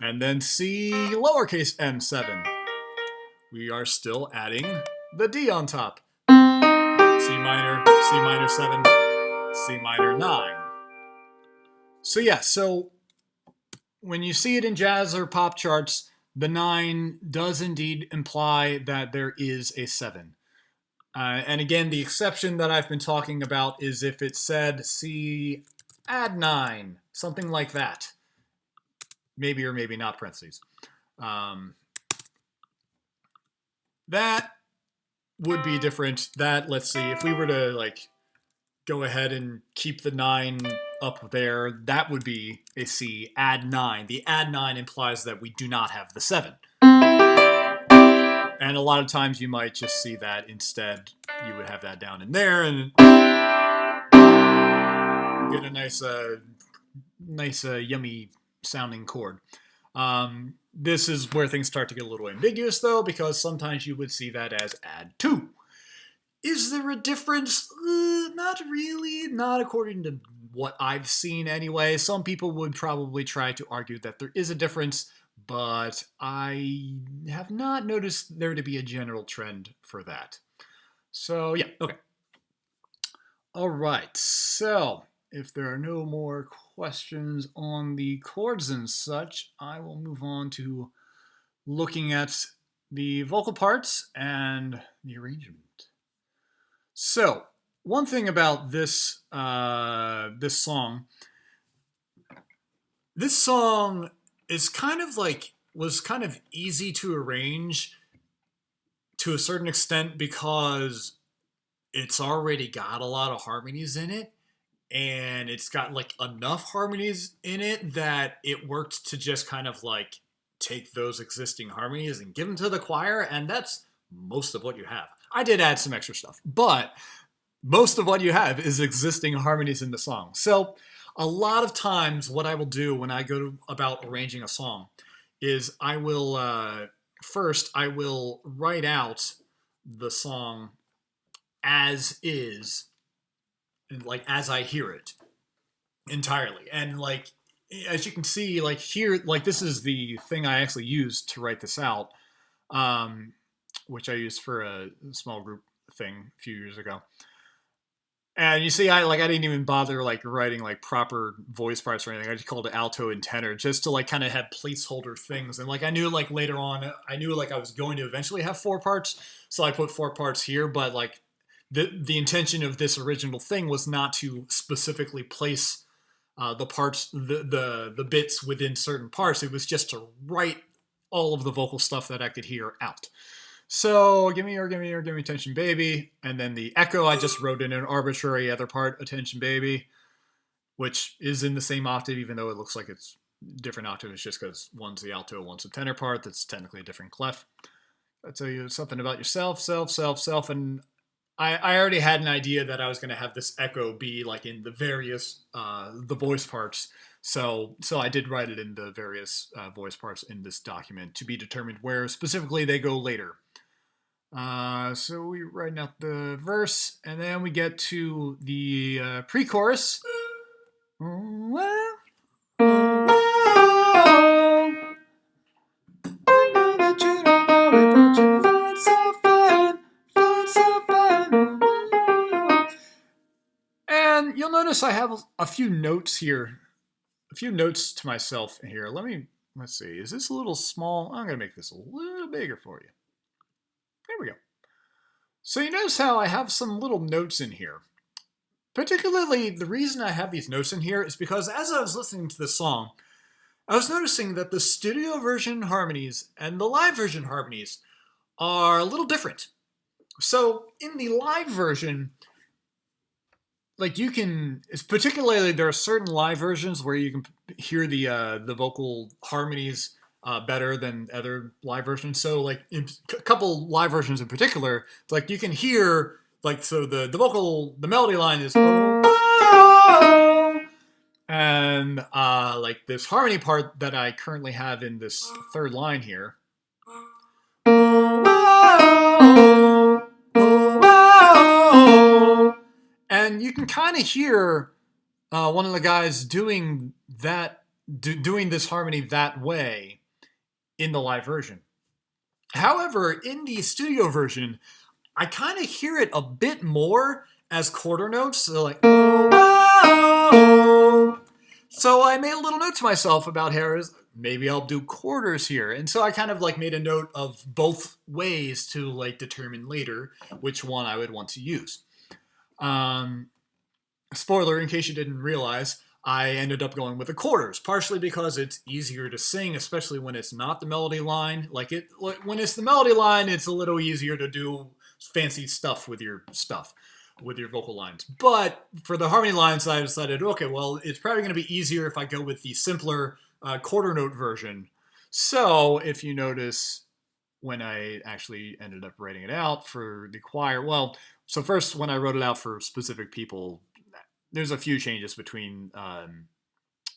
And then C lowercase m7. We are still adding the D on top. C minor 7, C minor 9. So so when you see it in jazz or pop charts, the 9 does indeed imply that there is a 7. And again, the exception that I've been talking about is if it said C add 9, something like that. Maybe or maybe not parentheses. That would be different. That, let's see, if we were to go ahead and keep the 9 up there, that would be a C add 9. The add 9 implies that we do not have the 7. And a lot of times you might just see that instead you would have that down in there and get a nice yummy sounding chord. This is where things start to get a little ambiguous though, because sometimes you would see that as add 2. Is there a difference? Not really, not according to what I've seen anyway. Some people would probably try to argue that there is a difference, but I have not noticed there to be a general trend for that. So okay. All right, so if there are no more questions on the chords and such, I will move on to looking at the vocal parts and the arrangement. So one thing about this song is kind of like was kind of easy to arrange to a certain extent because it's already got a lot of harmonies in it, and it's got like enough harmonies in it that it worked to just kind of like take those existing harmonies and give them to the choir, and that's most of what you have. I did add some extra stuff, but most of what you have is existing harmonies in the song. So a lot of times what I will do when I go about arranging a song is I will first I will write out the song as is, and like as I hear it entirely. And like as you can see, like here, like this is the thing I actually used to write this out, which I used for a small group thing a few years ago. And you see, I didn't even bother like writing like proper voice parts or anything. I just called it alto and tenor just to like kind of have placeholder things. And like I knew like later on, I knew like I was going to eventually have four parts, so I put four parts here. But like the intention of this original thing was not to specifically place the parts, the bits within certain parts. It was just to write all of the vocal stuff that I could hear out. So give me attention baby, and then the echo I just wrote in an arbitrary other part, attention baby, which is in the same octave even though it looks like it's different octaves just because one's the alto, one's the tenor part. That's technically a different clef. I'll tell you something about yourself, self, and I already had an idea that I was going to have this echo be like in the various the voice parts. So I did write it in the various voice parts in this document to be determined where specifically they go later. So we writing out the verse, and then we get to the pre-chorus. And you'll notice I have a few notes here, a few notes to myself here. Let's see, is this a little small? I'm gonna make this a little bigger for you. There we go. So you notice how I have some little notes in here. Particularly, the reason I have these notes in here is because as I was listening to this song, I was noticing that the studio version harmonies and the live version harmonies are a little different. So in the live version, like you can, particularly there are certain live versions where you can hear the vocal harmonies better than other live versions. So like in a couple live versions in particular, like you can hear like so the melody line is and like this harmony part that I currently have in this third line here. And you can kind of hear one of the guys doing that, doing this harmony that way in the live version. However, in the studio version, I kind of hear it a bit more as quarter notes. So like, so I made a little note to myself about Harris. Maybe I'll do quarters here. And so I kind of like made a note of both ways to like determine later which one I would want to use. Spoiler, in case you didn't realize, I ended up going with the quarters, partially because it's easier to sing, especially when it's not the melody line. When it's the melody line, it's a little easier to do fancy stuff with your vocal lines. But for the harmony lines, I decided, okay, well, it's probably going to be easier if I go with the simpler quarter note version. So if you notice, when I actually ended up writing it out for the choir, well, so first when I wrote it out for specific people, there's a few changes between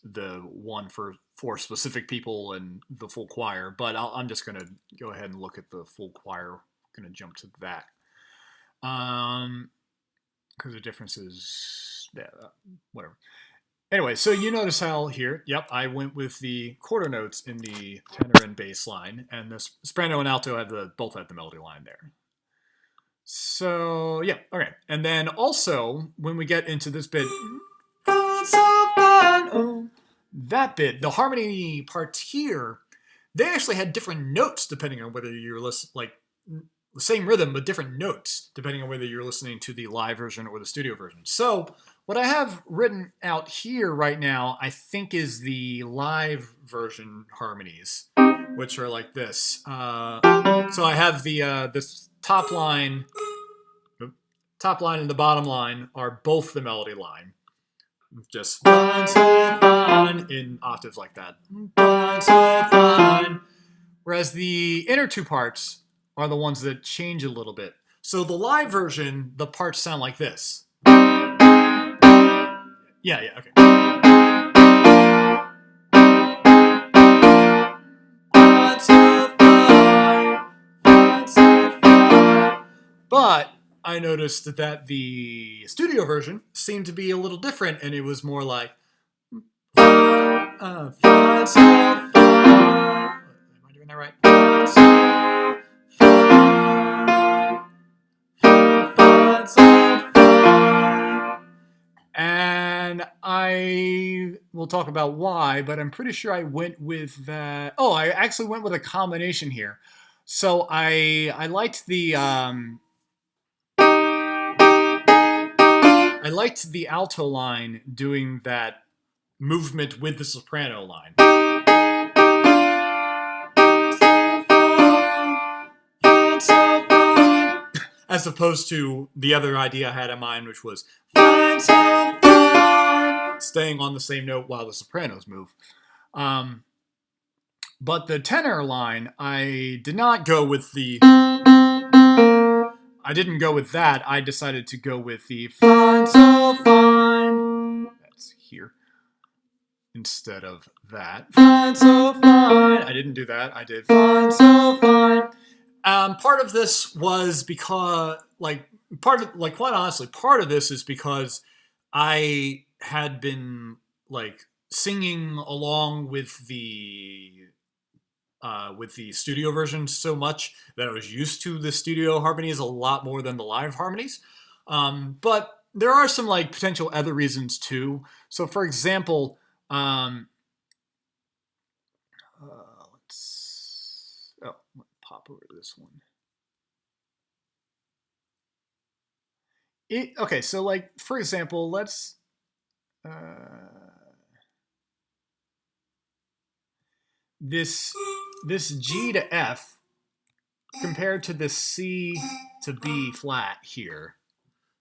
the one for specific people and the full choir, but I'm just going to go ahead and look at the full choir. I'm going to jump to that. Because the difference is, yeah, whatever. Anyway, so you notice how here, yep, I went with the quarter notes in the tenor and bass line, and the soprano and alto both had the melody line there. So, yeah, okay. And then also, when we get into this bit, that bit, the harmony parts here, they actually had different notes depending on whether you're the same rhythm but different notes, depending on whether you're listening to the live version or the studio version. So what I have written out here right now, I think, is the live version harmonies, which are like this. So I have the this top line and the bottom line are both the melody line. Just fine, so fine in octaves like that. Fine, so fine. Whereas the inner two parts are the ones that change a little bit. So the live version, the parts sound like this. Yeah, okay. Fine, so fine, fine, so fine. But I noticed that the studio version seemed to be a little different, and it was more like fine, so fine. Am I doing that right? Fine, so fine, so fine. And I will talk about why, but I'm pretty sure I went with that. Oh, I actually went with a combination here. So I liked the alto line doing that movement with the soprano line. As opposed to the other idea I had in mind, which was fine, so fine, staying on the same note while the sopranos move. But the tenor line, I did not go with the... I didn't go with that. I decided to go with the fine, so fine. That's here. Instead of that. Fine, so fine. I didn't do that. I did fine, so fine. Part of this was because, quite honestly, part of this is because I had been, singing along with the studio version so much that I was used to the studio harmonies a lot more than the live harmonies. But there are some, potential other reasons, too. So, for example, let's pop over to this one. Okay, so for example, let's this G to F compared to this C to B flat here.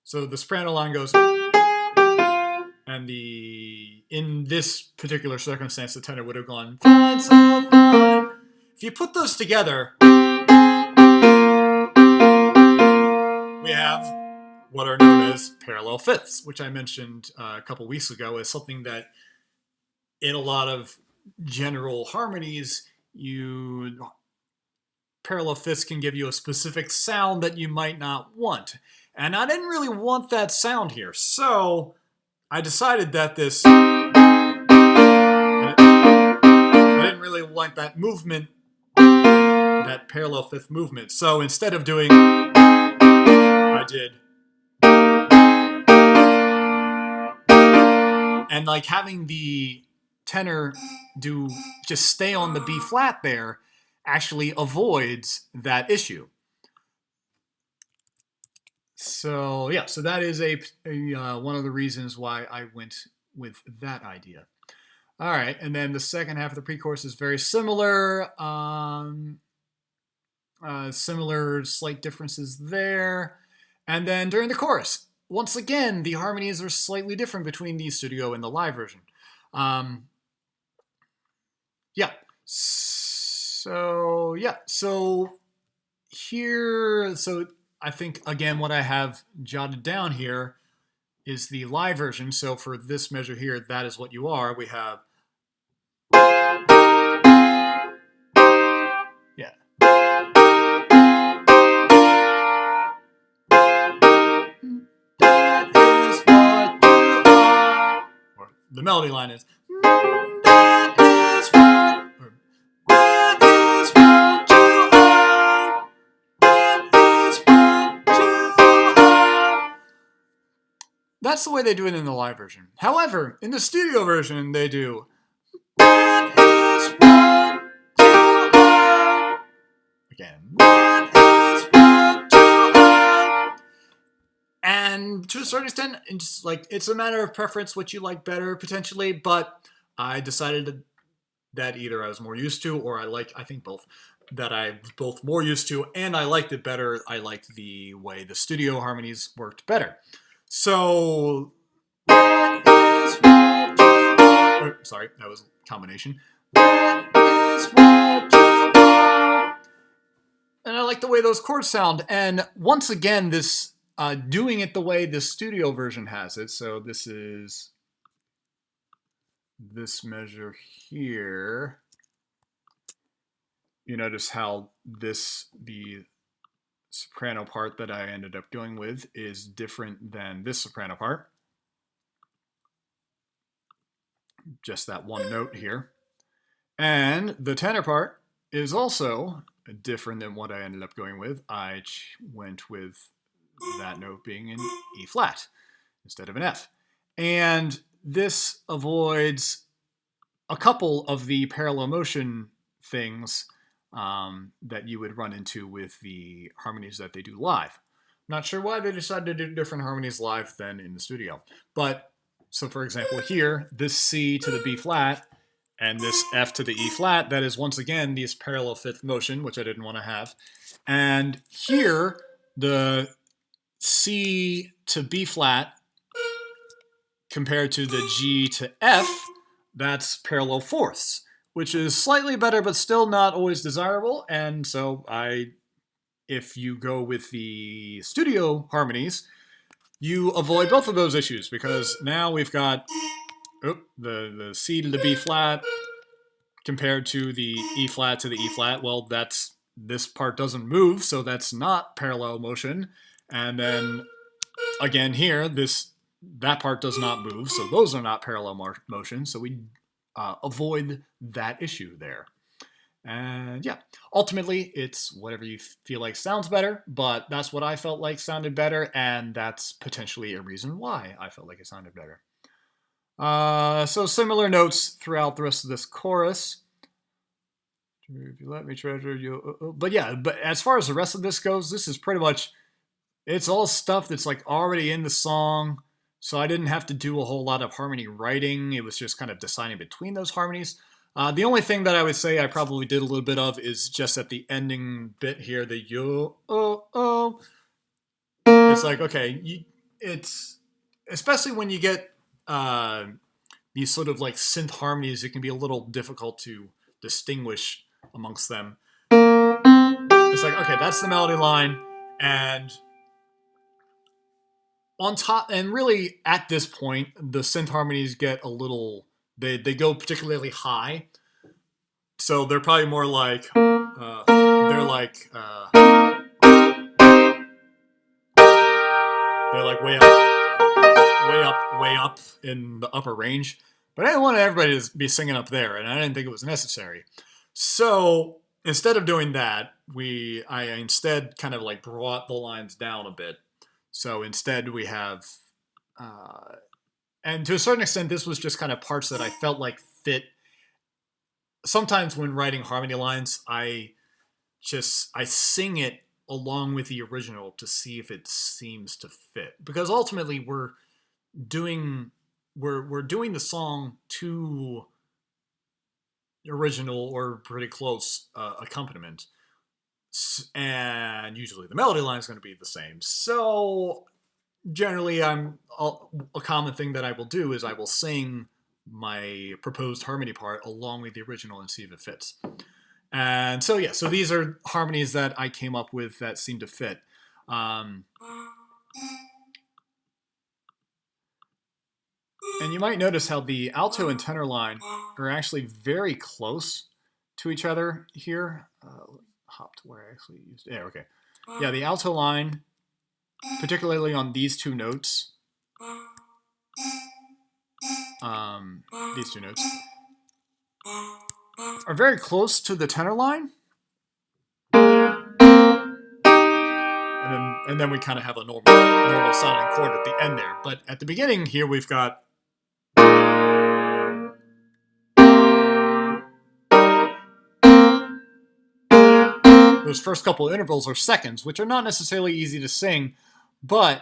So the soprano line goes, and in this particular circumstance, the tenor would have gone fine, so fine. If you put those together, we have what are known as parallel fifths, which I mentioned a couple weeks ago as something that in a lot of general harmonies, parallel fifths can give you a specific sound that you might not want. And I didn't really want that sound here, so I decided that I didn't really like that movement, that parallel fifth movement. So instead of doing, I did. And having the tenor just stay on the B flat there actually avoids that issue. So yeah, so that is a one of the reasons why I went with that idea. All right, and then the second half of the pre-chorus is very similar. Similar slight differences there. And then during the chorus, once again, the harmonies are slightly different between the studio and the live version. So here, I think, again, what I have jotted down here is the live version. So for this measure here, that is what you are. We have... Yeah. That is what you are. Or the melody line is... That is what... Or, that is what you are. That is what you are. That's the way they do it in the live version. However, in the studio version, they do... That is what you are. Again. That is what and to a certain extent, it's a matter of preference, what you like better potentially. But I decided that either I was more used to, or I think both, that I'm both more used to, and I liked it better. I liked the way the studio harmonies worked better. So, sorry, that was a combination. And I like the way those chords sound. And once again, this doing it the way the studio version has it. So this is this measure here. You notice how the soprano part that I ended up going with is different than this soprano part. Just that one note here. And the tenor part is also different than what I ended up going with. I went with that note being in E flat instead of an F. And this avoids a couple of the parallel motion things that you would run into with the harmonies that they do live. Not sure why they decided to do different harmonies live than in the studio. But, so for example here, this C to the B flat and this F to the E flat, that is once again this parallel fifth motion, which I didn't want to have. And here, the C to B flat compared to the G to F, that's parallel fourths, which is slightly better but still not always desirable. And so if you go with the studio harmonies, you avoid both of those issues, because now we've got the C to the B flat compared to the E flat to the E flat. Well, this part doesn't move, so that's not parallel motion. And then again here, that part does not move, so those are not parallel motion. So we avoid that issue there. And yeah, ultimately it's whatever you feel like sounds better, but that's what I felt like sounded better, and that's potentially a reason why I felt like it sounded better. So similar notes throughout the rest of this chorus. If you let me treasure you. But yeah, but as far as the rest of this goes, this is pretty much, it's all stuff that's like already in the song. So I didn't have to do a whole lot of harmony writing. It was just kind of deciding between those harmonies. The only thing that I would say I probably did a little bit of is just at the ending bit here, the yo, oh, oh. It's like, okay, it's, especially when you get these sort of like synth harmonies, it can be a little difficult to distinguish amongst them. It's like, okay, that's the melody line, and on top, and really at this point, the synth harmonies get a little, they go particularly high, so they're probably more like they're like way up in the upper range. But I didn't want everybody to be singing up there, and I didn't think it was necessary. So instead of doing that, I instead kind of like brought the lines down a bit. So instead we have, and to a certain extent, this was just kind of parts that I felt like fit. Sometimes when writing harmony lines, I sing it along with the original to see if it seems to fit. Because ultimately we're doing the song to original or pretty close accompaniment, and usually the melody line is going to be the same. So generally, a common thing that I will do is I will sing my proposed harmony part along with the original and see if it fits. And so yeah, so these are harmonies that I came up with that seem to fit. And you might notice how the alto and tenor line are actually very close to each other here. Hop to where I actually used it. Yeah, okay. Yeah, the alto line, particularly on these two notes, are very close to the tenor line. And then we kind of have a normal sounding chord at the end there. But at the beginning here, we've got those first couple of intervals are seconds, which are not necessarily easy to sing, but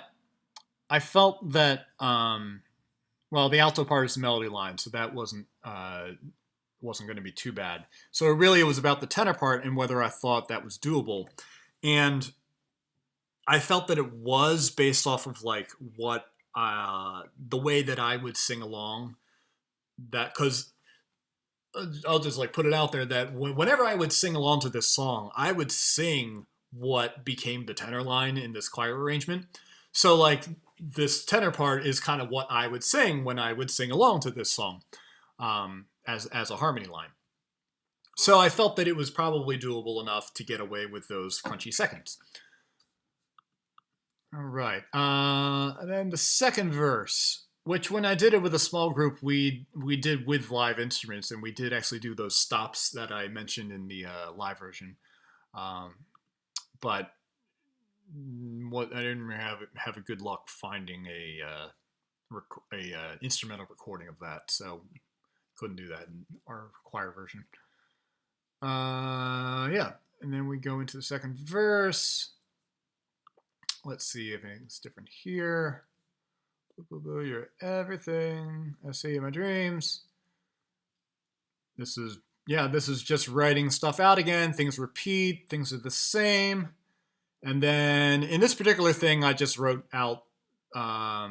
I felt that well, the alto part is the melody line, so that wasn't going to be too bad. So really, it was about the tenor part and whether I thought that was doable, and I felt that it was based off of like what the way that I would sing along. That because I'll just like put it out there that whenever I would sing along to this song, I would sing what became the tenor line in this choir arrangement. So like this tenor part is kind of what I would sing when I would sing along to this song as a harmony line. So I felt that it was probably doable enough to get away with those crunchy seconds. All right. And then the second verse, which when I did it with a small group, we did with live instruments, and we did actually do those stops that I mentioned in the live version. But what I didn't have a good luck finding a instrumental recording of that, so couldn't do that in our choir version. Yeah, and then we go into the second verse. Let's see if anything's different here. You're everything I see in my dreams. This is just writing stuff out again. Things repeat. Things are the same. And then in this particular thing, I just wrote out. I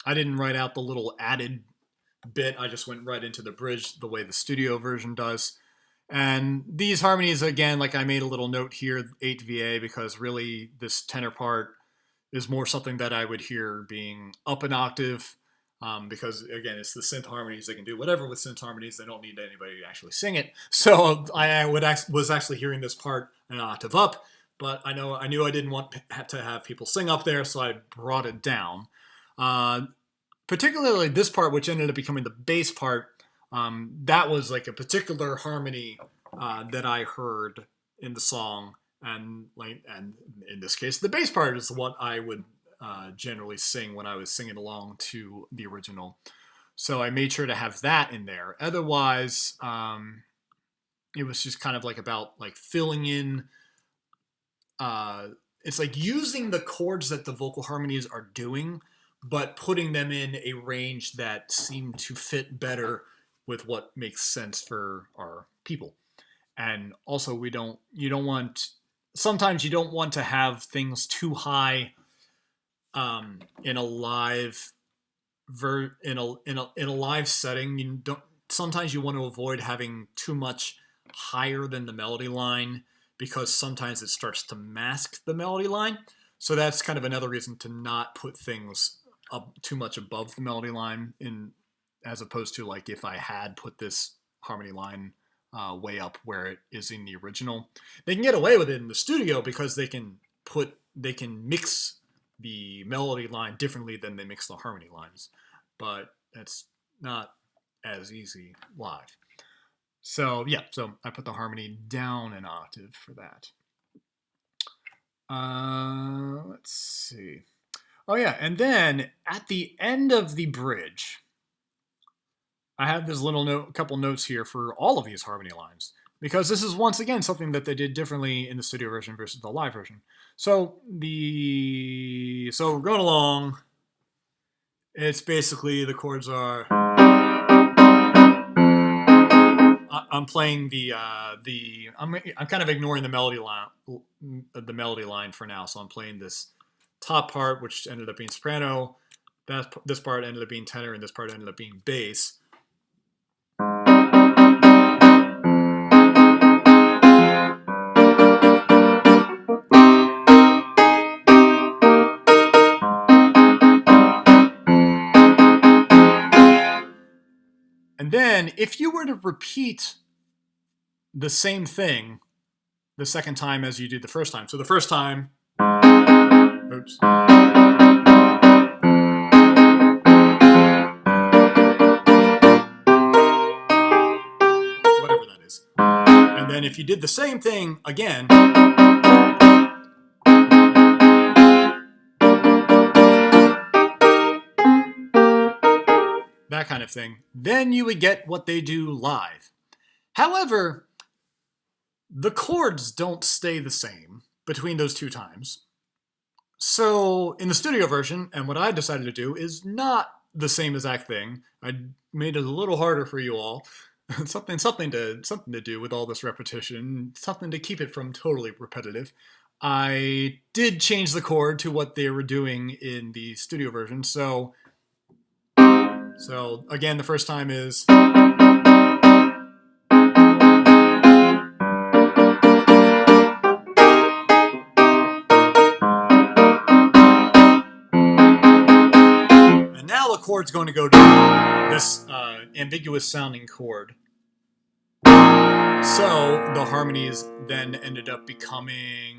didn't write out the little added bit. I just went right into the bridge the way the studio version does. And these harmonies, again, like I made a little note here, 8 VA, because really this tenor part is more something that I would hear being up an octave, because again, it's the synth harmonies. They can do whatever with synth harmonies. They don't need anybody to actually sing it. So I was actually hearing this part an octave up, but I knew I didn't want to have people sing up there, so I brought it down. Particularly this part, which ended up becoming the bass part, that was like a particular harmony that I heard in the song. And in this case, the bass part is what I would generally sing when I was singing along to the original. So I made sure to have that in there. Otherwise, it was just kind of like about like filling in. It's like using the chords that the vocal harmonies are doing, but putting them in a range that seemed to fit better with what makes sense for our people. And also, sometimes you don't want to have things too high in a live in a live setting. Sometimes you want to avoid having too much higher than the melody line, because sometimes it starts to mask the melody line. So that's kind of another reason to not put things up too much above the melody line, as opposed to like if I had put this harmony line way up where it is in the original. They can get away with it in the studio because they can mix the melody line differently than they mix the harmony lines, but that's not as easy live. So yeah, so I put the harmony down an octave for that. Let's see. Oh yeah, and then at the end of the bridge, I have this couple notes here for all of these harmony lines, because this is once again something that they did differently in the studio version versus the live version. So we're going along. It's basically the chords are. I'm playing I'm kind of ignoring the melody line for now. So I'm playing this top part, which ended up being soprano. This part ended up being tenor, and this part ended up being bass. And then if you were to repeat the same thing the second time as you did the first time. So the first time, oops. Whatever that is. And then if you did the same thing again, that kind of thing, then you would get what they do live. However, the chords don't stay the same between those two times. So in the studio version, and what I decided to do is not the same exact thing. I made it a little harder for you all. something to do with all this repetition, something to keep it from totally repetitive. I did change the chord to what they were doing in the studio version. So again, the first time is. And now the chord's going to go to this ambiguous sounding chord. So the harmonies then ended up becoming.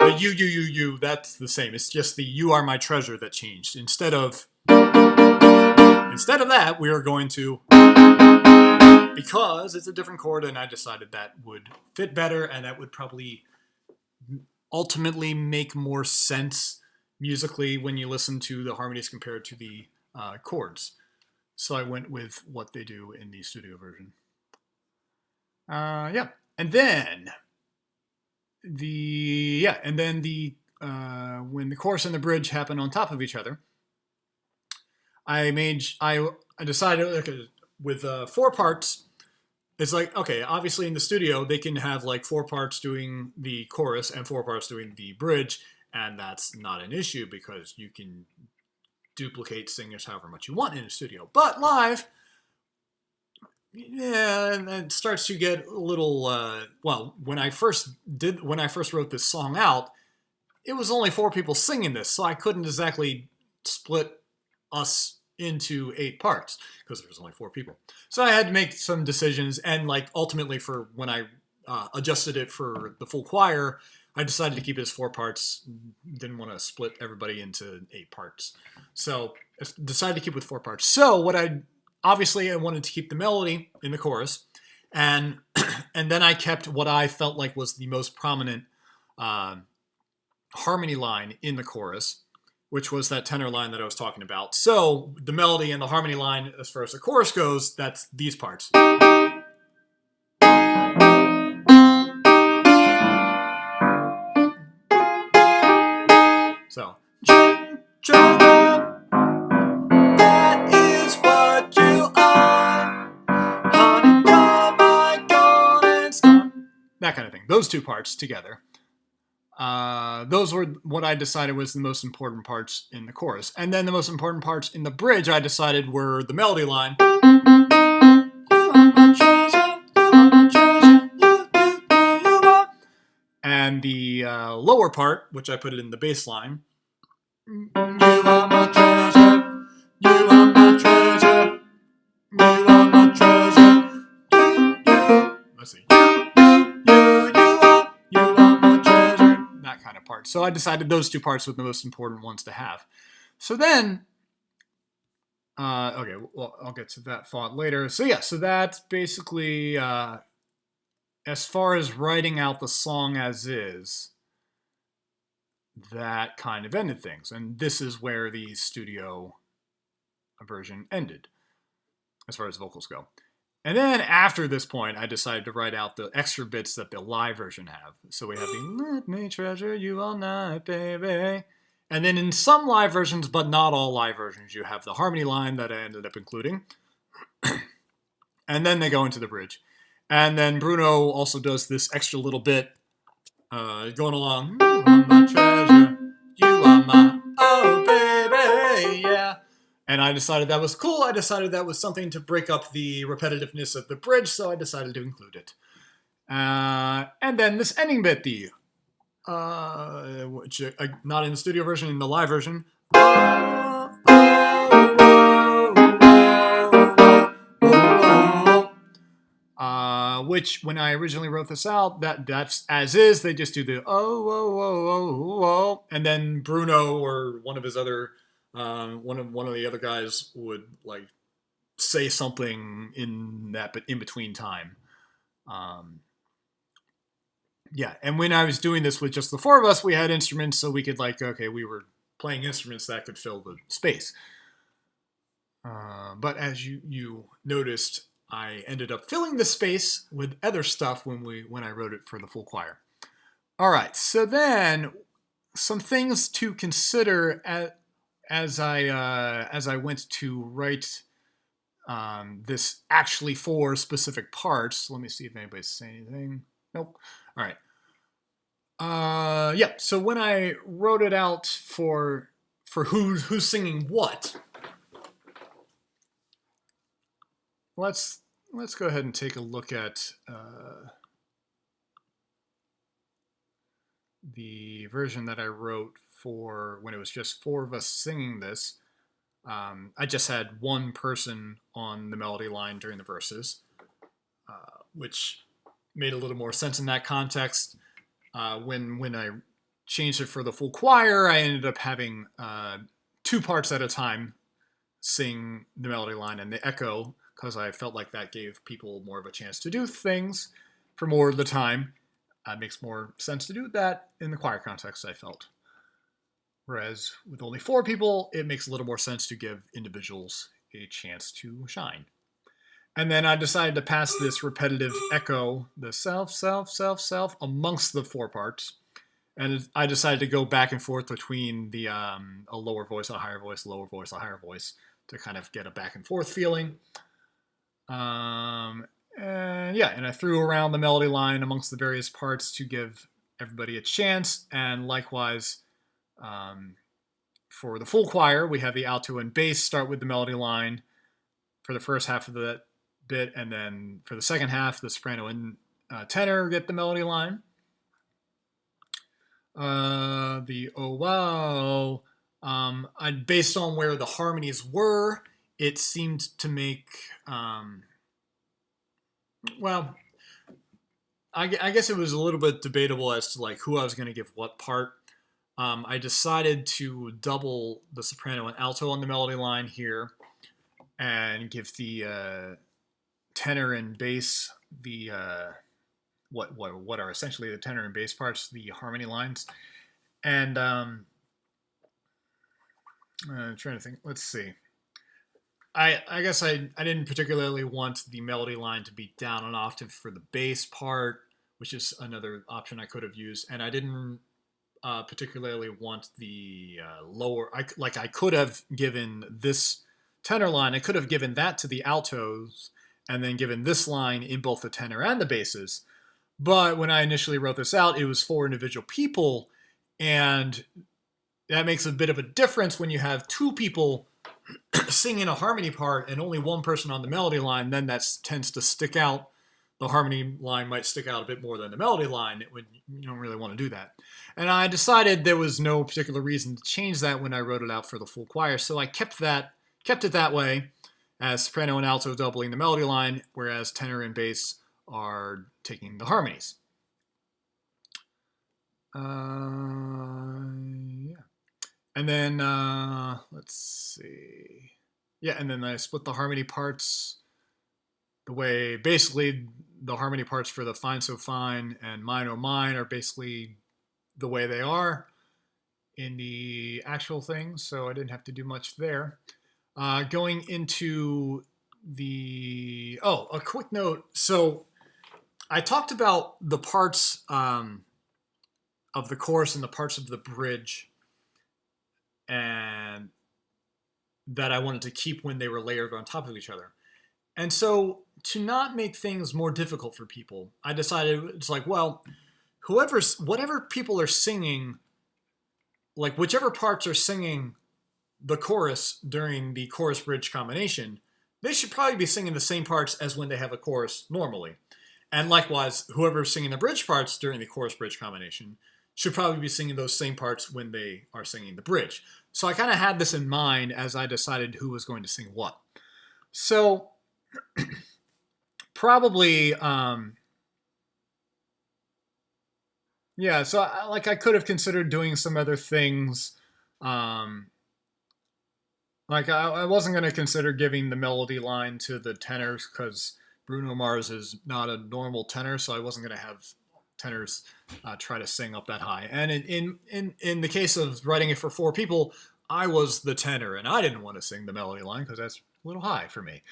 The you, that's the same. It's just the you are my treasure that changed. Instead of that, we are going to, because it's a different chord, and I decided that would fit better, and that would probably ultimately make more sense musically when you listen to the harmonies compared to the chords. So I went with what they do in the studio version. Yeah, and then when the chorus and the bridge happen on top of each other, I decided, okay, with 4 parts. It's like, okay, obviously in the studio they can have like 4 parts doing the chorus and 4 parts doing the bridge, and that's not an issue because you can duplicate singers however much you want in a studio. But live, yeah, and it starts to get a little. Well, when I first wrote this song out, it was only 4 people singing this, so I couldn't exactly split us into 8 parts because there was only 4 people. So I had to make some decisions, and like ultimately for when I adjusted it for the full choir, I decided to keep it as 4 parts. Didn't want to split everybody into 8 parts, so I decided to keep it with 4 parts. So obviously I wanted to keep the melody in the chorus, and and then I kept what I felt like was the most prominent harmony line in the chorus, which was that tenor line that I was talking about. So the melody and the harmony line, as far as the chorus goes, that's these parts. So, that is what you are, honey, you're my golden star. That kind of thing. Those 2 parts together. Those were what I decided was the most important parts in the chorus. And then the most important parts in the bridge I decided were the melody line. And the lower part, which I put it in the bass line. You are my treasure. You are my treasure. You are my treasure. Let's see. You are my treasure. That kind of part. So I decided those 2 parts were the most important ones to have. So then, okay, well, I'll get to that thought later. So yeah, so that's basically, as far as writing out the song as is, that kind of ended things. And this is where the studio version ended, as far as vocals go. And then after this point, I decided to write out the extra bits that the live version have. So we have the "Let me treasure you all night, baby." And then in some live versions, but not all live versions, you have the harmony line that I ended up including. And then they go into the bridge. And then Bruno also does this extra little bit going along. You are my treasure, you are my, oh baby, yeah. And I decided that was cool. I decided that was something to break up the repetitiveness of the bridge, so I decided to include it. And then this ending bit, which not in the studio version, in the live version. Which, when I originally wrote this out, that's as is. They just do the oh, and then Bruno or one of his other one of the other guys would like say something in that, but in between time. Yeah, and when I was doing this with just the 4 of us, we had instruments, so we could we were playing instruments that could fill the space. But as you noticed, I ended up filling the space with other stuff when I wrote it for the full choir. All right, so then some things to consider as I went to write this actually for specific parts. Let me see if anybody's saying anything. Nope. All right. Yeah. So when I wrote it out for who's singing what, let's go ahead and take a look at the version that I wrote for when it was just four of us singing this. I just had one person on the melody line during the verses, which made a little more sense in that context. When I changed it for the full choir, I ended up having two parts at a time sing the melody line and the echo, because I felt like that gave people more of a chance to do things for more of the time. It makes more sense to do that in the choir context, I felt. Whereas with only four people, it makes a little more sense to give individuals a chance to shine. And then I decided to pass this repetitive echo, the self, self, self, self, amongst the four parts. And I decided to go back and forth between the a lower voice, a higher voice, lower voice, a higher voice, to kind of get a back and forth feeling. And I threw around the melody line amongst the various parts to give everybody a chance. And likewise, for the full choir, we have the alto and bass start with the melody line for the first half of the bit, and then for the second half, the soprano and tenor get the melody line. The oh wow, based on where the harmonies were, it seemed to make I guess it was a little bit debatable as to like who I was going to give what part. I decided to double the soprano and alto on the melody line here, and give the tenor and bass the what are essentially the tenor and bass parts, the harmony lines. And I'm trying to think. Let's see. I guess I didn't particularly want the melody line to be down an octave for the bass part, which is another option I could have used, and I didn't particularly want the lower. I could have given this tenor line. I could have given that to the altos, and then given this line in both the tenor and the basses. But when I initially wrote this out, it was for individual people, and that makes a bit of a difference when you have two people singing a harmony part and only one person on the melody line. Then that tends to stick out. The harmony line might stick out a bit more than the melody line. You don't really want to do that. And I decided there was no particular reason to change that when I wrote it out for the full choir, so I kept it that way, as soprano and alto doubling the melody line, whereas tenor and bass are taking the harmonies. Yeah. And then, let's see. Yeah, and then I split the harmony parts the way, basically, the harmony parts for the Fine So Fine and Mine Oh Mine are basically the way they are in the actual thing, so I didn't have to do much there. Going into a quick note. So I talked about the parts of the chorus and the parts of the bridge, and that I wanted to keep when they were layered on top of each other. And so to not make things more difficult for people, I decided it's like, well, whatever people are singing, like whichever parts are singing the chorus during the chorus bridge combination, they should probably be singing the same parts as when they have a chorus normally. And likewise, whoever's singing the bridge parts during the chorus bridge combination should probably be singing those same parts when they are singing the bridge. So I kind of had this in mind as I decided who was going to sing what. So probably, so I could have considered doing some other things. I wasn't going to consider giving the melody line to the tenors, because Bruno Mars is not a normal tenor, so I wasn't going to have tenors try to sing up that high. And in the case of writing it for four people, I was the tenor, and I didn't want to sing the melody line because that's a little high for me.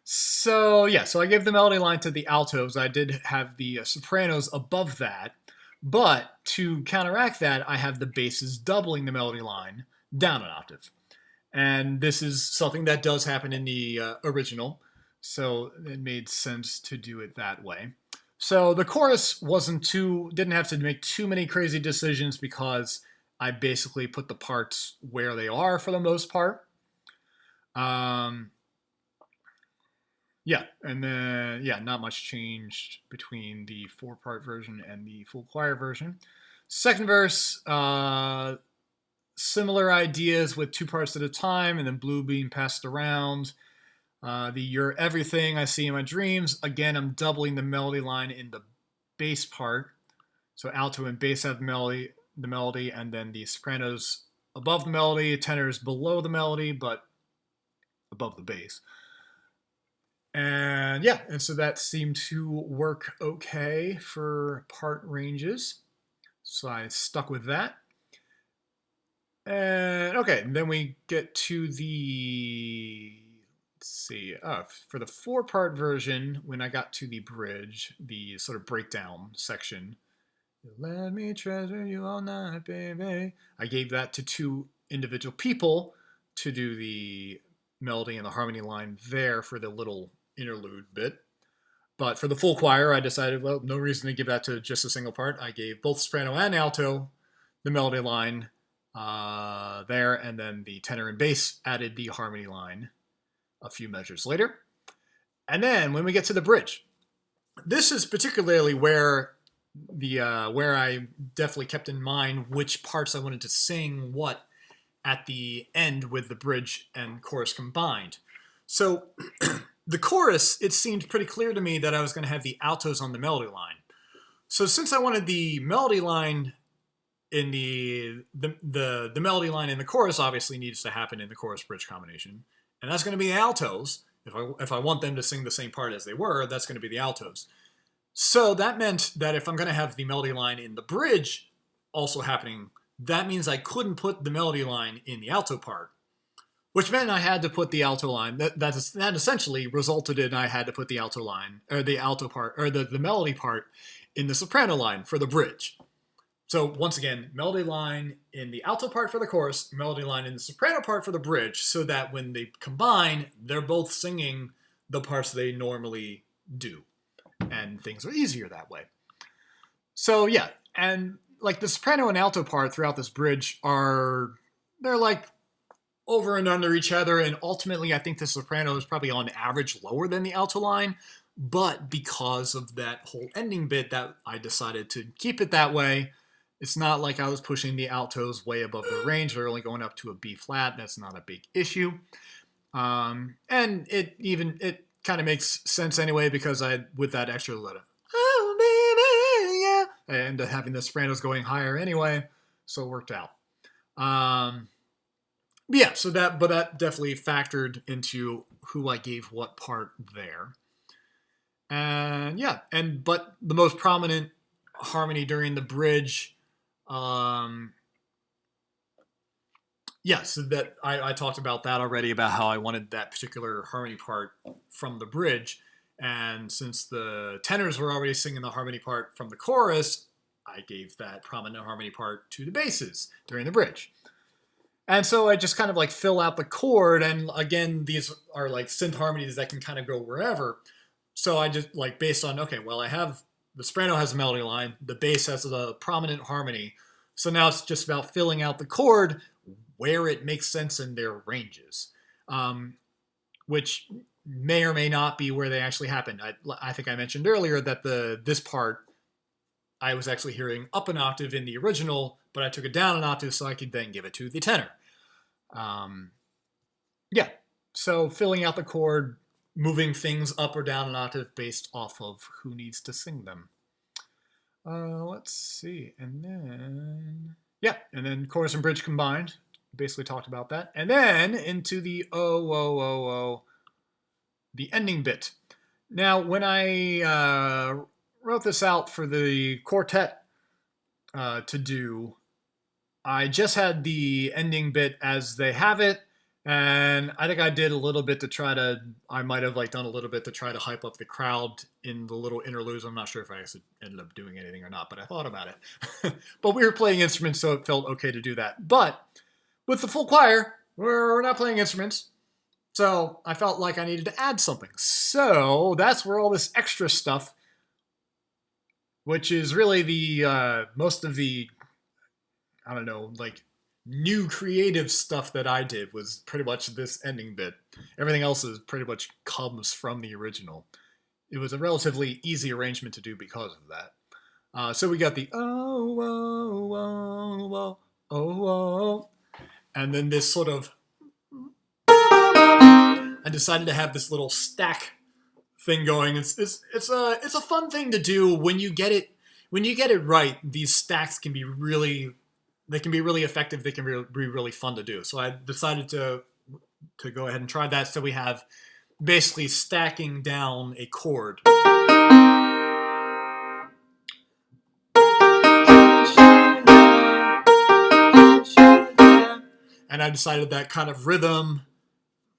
So yeah, so I gave the melody line to the altos. I did have the sopranos above that, but to counteract that, I have the basses doubling the melody line down an octave. And this is something that does happen in the original, so it made sense to do it that way. So the chorus didn't have to make too many crazy decisions because I basically put the parts where they are for the most part. Um, yeah, and then not much changed between the 4-part version and the full choir version. Second verse, similar ideas with 2 parts at a time, and then blue being passed around. The "You're Everything I See in My Dreams." Again, I'm doubling the melody line in the bass part, so alto and bass have the melody, and then the sopranos above the melody, tenors below the melody, but above the bass. And and so that seemed to work okay for part ranges. So I stuck with that. And okay, then we get to let's see, for the 4-part version, when I got to the bridge, the sort of breakdown section, let me treasure you all night, baby. I gave that to 2 individual people to do the melody and the harmony line there for the little interlude bit. But for the full choir, I decided, well, no reason to give that to just a single part. I gave both soprano and alto the melody line there, and then the tenor and bass added the harmony line a few measures later. And then when we get to the bridge, this is particularly where where I definitely kept in mind which parts I wanted to sing what at the end with the bridge and chorus combined. So the chorus, it seemed pretty clear to me that I was going to have the altos on the melody line. So since I wanted the melody line in the melody line in the chorus obviously needs to happen in the chorus bridge combination, and that's going to be the altos. If I want them to sing the same part as they were, that's going to be the altos. So that meant that if I'm going to have the melody line in the bridge also happening, that means I couldn't put the melody line in the alto part, which meant I had to put the alto line. That essentially resulted in I had to put the alto line, or the alto part, or the melody part in the soprano line for the bridge. So once again, melody line in the alto part for the chorus, melody line in the soprano part for the bridge, so that when they combine, they're both singing the parts they normally do. And things are easier that way. So yeah, and like the soprano and alto part throughout this bridge they're like over and under each other, and ultimately I think the soprano is probably on average lower than the alto line, but because of that whole ending bit that I decided to keep it that way. It's not like I was pushing the altos way above the range. They're only going up to a B flat. That's not a big issue. And it kind of makes sense anyway because with that extra letter, oh baby, yeah, and having the sopranos going higher anyway, so it worked out. So that definitely factored into who I gave what part there. And but the most prominent harmony during the bridge. So that I talked about that already, about how I wanted that particular harmony part from the bridge. And since the tenors were already singing the harmony part from the chorus, I gave that prominent harmony part to the basses during the bridge. And so I just kind of like fill out the chord. And again, these are like synth harmonies that can kind of go wherever. So I just like based on, okay, well, I have the soprano has a melody line, the bass has a prominent harmony. So now it's just about filling out the chord where it makes sense in their ranges, which may or may not be where they actually happened. I think I mentioned earlier that this part I was actually hearing up an octave in the original, but I took it down an octave so I could then give it to the tenor. So filling out the chord, moving things up or down an octave based off of who needs to sing them. Let's see. And then chorus and bridge combined. Basically talked about that. And then into the the ending bit. Now, when I wrote this out for the quartet to do, I just had the ending bit as they have it, And I think I did a little bit to try to, I might have like done a little bit to try to hype up the crowd in the little interludes. I'm not sure if I actually ended up doing anything or not, but I thought about it. But we were playing instruments, so it felt okay to do that. But with the full choir, we're not playing instruments. So I felt like I needed to add something. So that's where all this extra stuff, which is really the most of the, I don't know, like new creative stuff that I did was pretty much this ending bit. Everything else is pretty much comes from the original. It was a relatively easy arrangement to do because of that. So we got the oh, oh, oh, oh, oh, oh, and then this sort of, I decided to have this little stack thing going. It's a fun thing to do when you get it right. These stacks can be really, they can be really effective. They can be really fun to do. So I decided to go ahead and try that. So we have basically stacking down a chord. And I decided that kind of rhythm,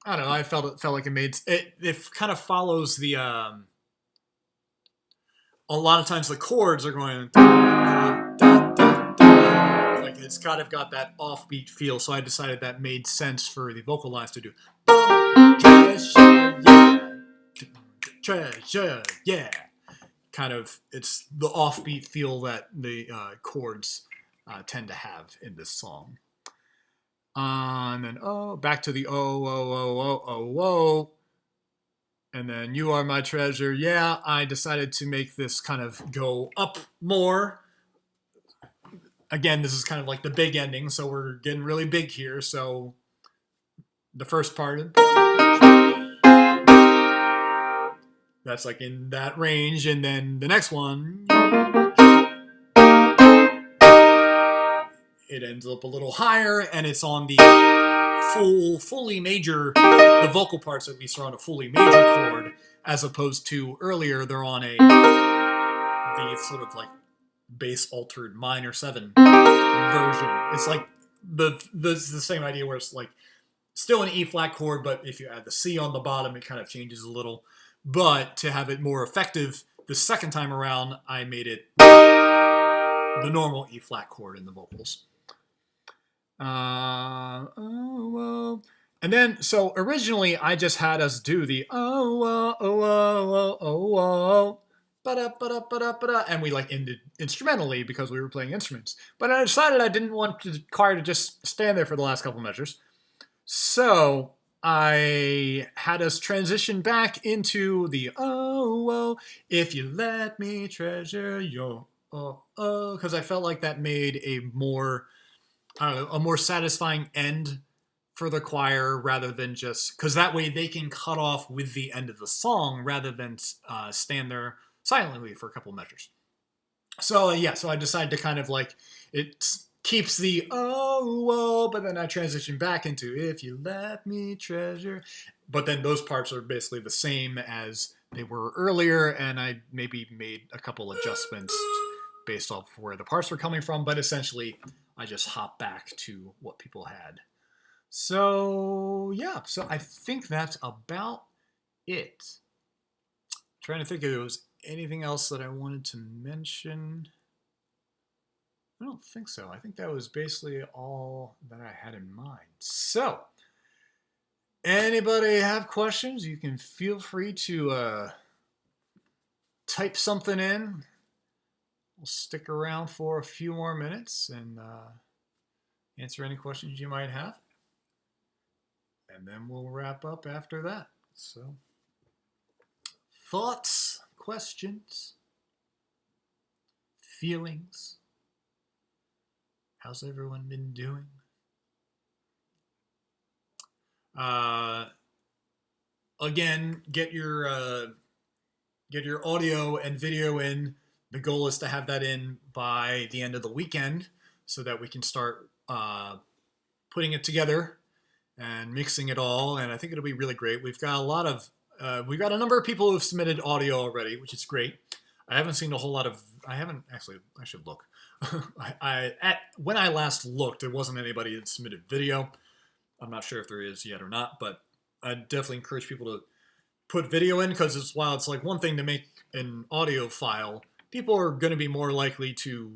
I don't know, I felt like it made it kind of follows the a lot of times the chords are going like it's kind of got that offbeat feel, so I decided that made sense for the vocal lines to do treasure, yeah, treasure, yeah. Kind of, it's the offbeat feel that the chords tend to have in this song. And then back to the oh oh oh oh oh oh. And then you are my treasure. Yeah, I decided to make this kind of go up more. Again, this is kind of like the big ending, so we're getting really big here. So the first part, that's like in that range, and then the next one, it ends up a little higher, and it's on the fully major, the vocal parts at least are on a fully major chord, as opposed to earlier they're on the sort of like bass altered minor 7 version. It's like the same idea where it's like still an E flat chord, but if you add the C on the bottom, it kind of changes a little. But to have it more effective, the second time around, I made it the normal E flat chord in the vocals. Oh, oh. And then, so originally I just had us do the oh, oh, oh, oh, oh, oh, ba-da, ba-da, ba-da, ba-da, and we like ended instrumentally because we were playing instruments. But I decided I didn't want the choir to just stand there for the last couple measures. So I had us transition back into the oh, oh, if you let me treasure your oh, oh, because I felt like that made a more, I don't know, a more satisfying end for the choir rather than just, because that way they can cut off with the end of the song rather than stand there silently for a couple measures. So yeah, so I decided to kind of like, it keeps the oh, but then I transition back into if you let me treasure. But then those parts are basically the same as they were earlier, and I maybe made a couple adjustments based off where the parts were coming from, but essentially I just hop back to what people had. So yeah, so I think that's about it. Trying to think if there was anything else that I wanted to mention. I don't think so. I think that was basically all that I had in mind. So, anybody have questions? You can feel free to type something in. We'll stick around for a few more minutes and answer any questions you might have. And then we'll wrap up after that. So, thoughts, questions, feelings? How's everyone been doing? Again, get your audio and video in. The goal is to have that in by the end of the weekend so that we can start putting it together and mixing it all. And I think it'll be really great. We've got a number of people who have submitted audio already, which is great. I haven't seen a whole lot of. I haven't actually. I should look. When I last looked, there wasn't anybody that submitted video. I'm not sure if there is yet or not, but I definitely encourage people to put video in, because while it's like one thing to make an audio file, people are going to be more likely to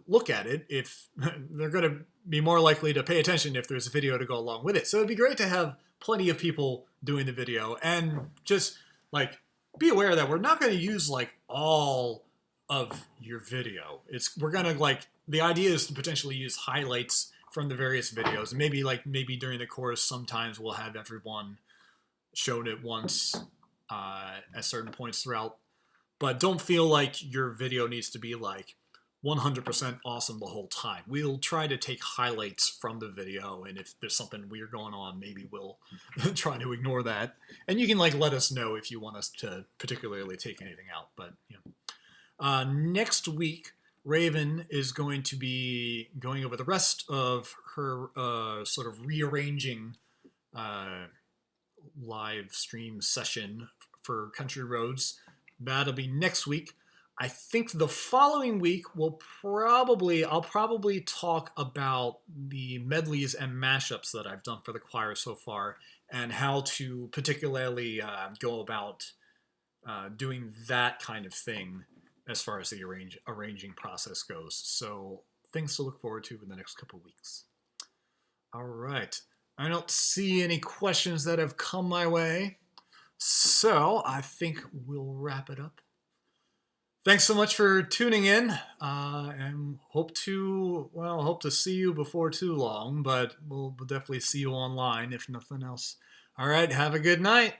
look at it if they're going to be more likely to pay attention if there's a video to go along with it. So it'd be great to have plenty of people doing the video, and just like be aware that we're not going to use like all of your video. We're going to like, the idea is to potentially use highlights from the various videos, and maybe during the course sometimes we'll have everyone shown at once at certain points throughout. But don't feel like your video needs to be like 100% awesome the whole time. We'll try to take highlights from the video, and if there's something weird going on, maybe we'll try to ignore that. And you can like let us know if you want us to particularly take anything out. But next week, Raven is going to be going over the rest of her sort of rearranging live stream session for Country Roads. That'll be next week. I think the following week I'll probably talk about the medleys and mashups that I've done for the choir so far, and how to particularly go about doing that kind of thing as far as the arranging process goes. So things to look forward to in the next couple of weeks. All right. I don't see any questions that have come my way, so I think we'll wrap it up. Thanks so much for tuning in, and hope to see you before too long, but we'll definitely see you online if nothing else. All right, have a good night.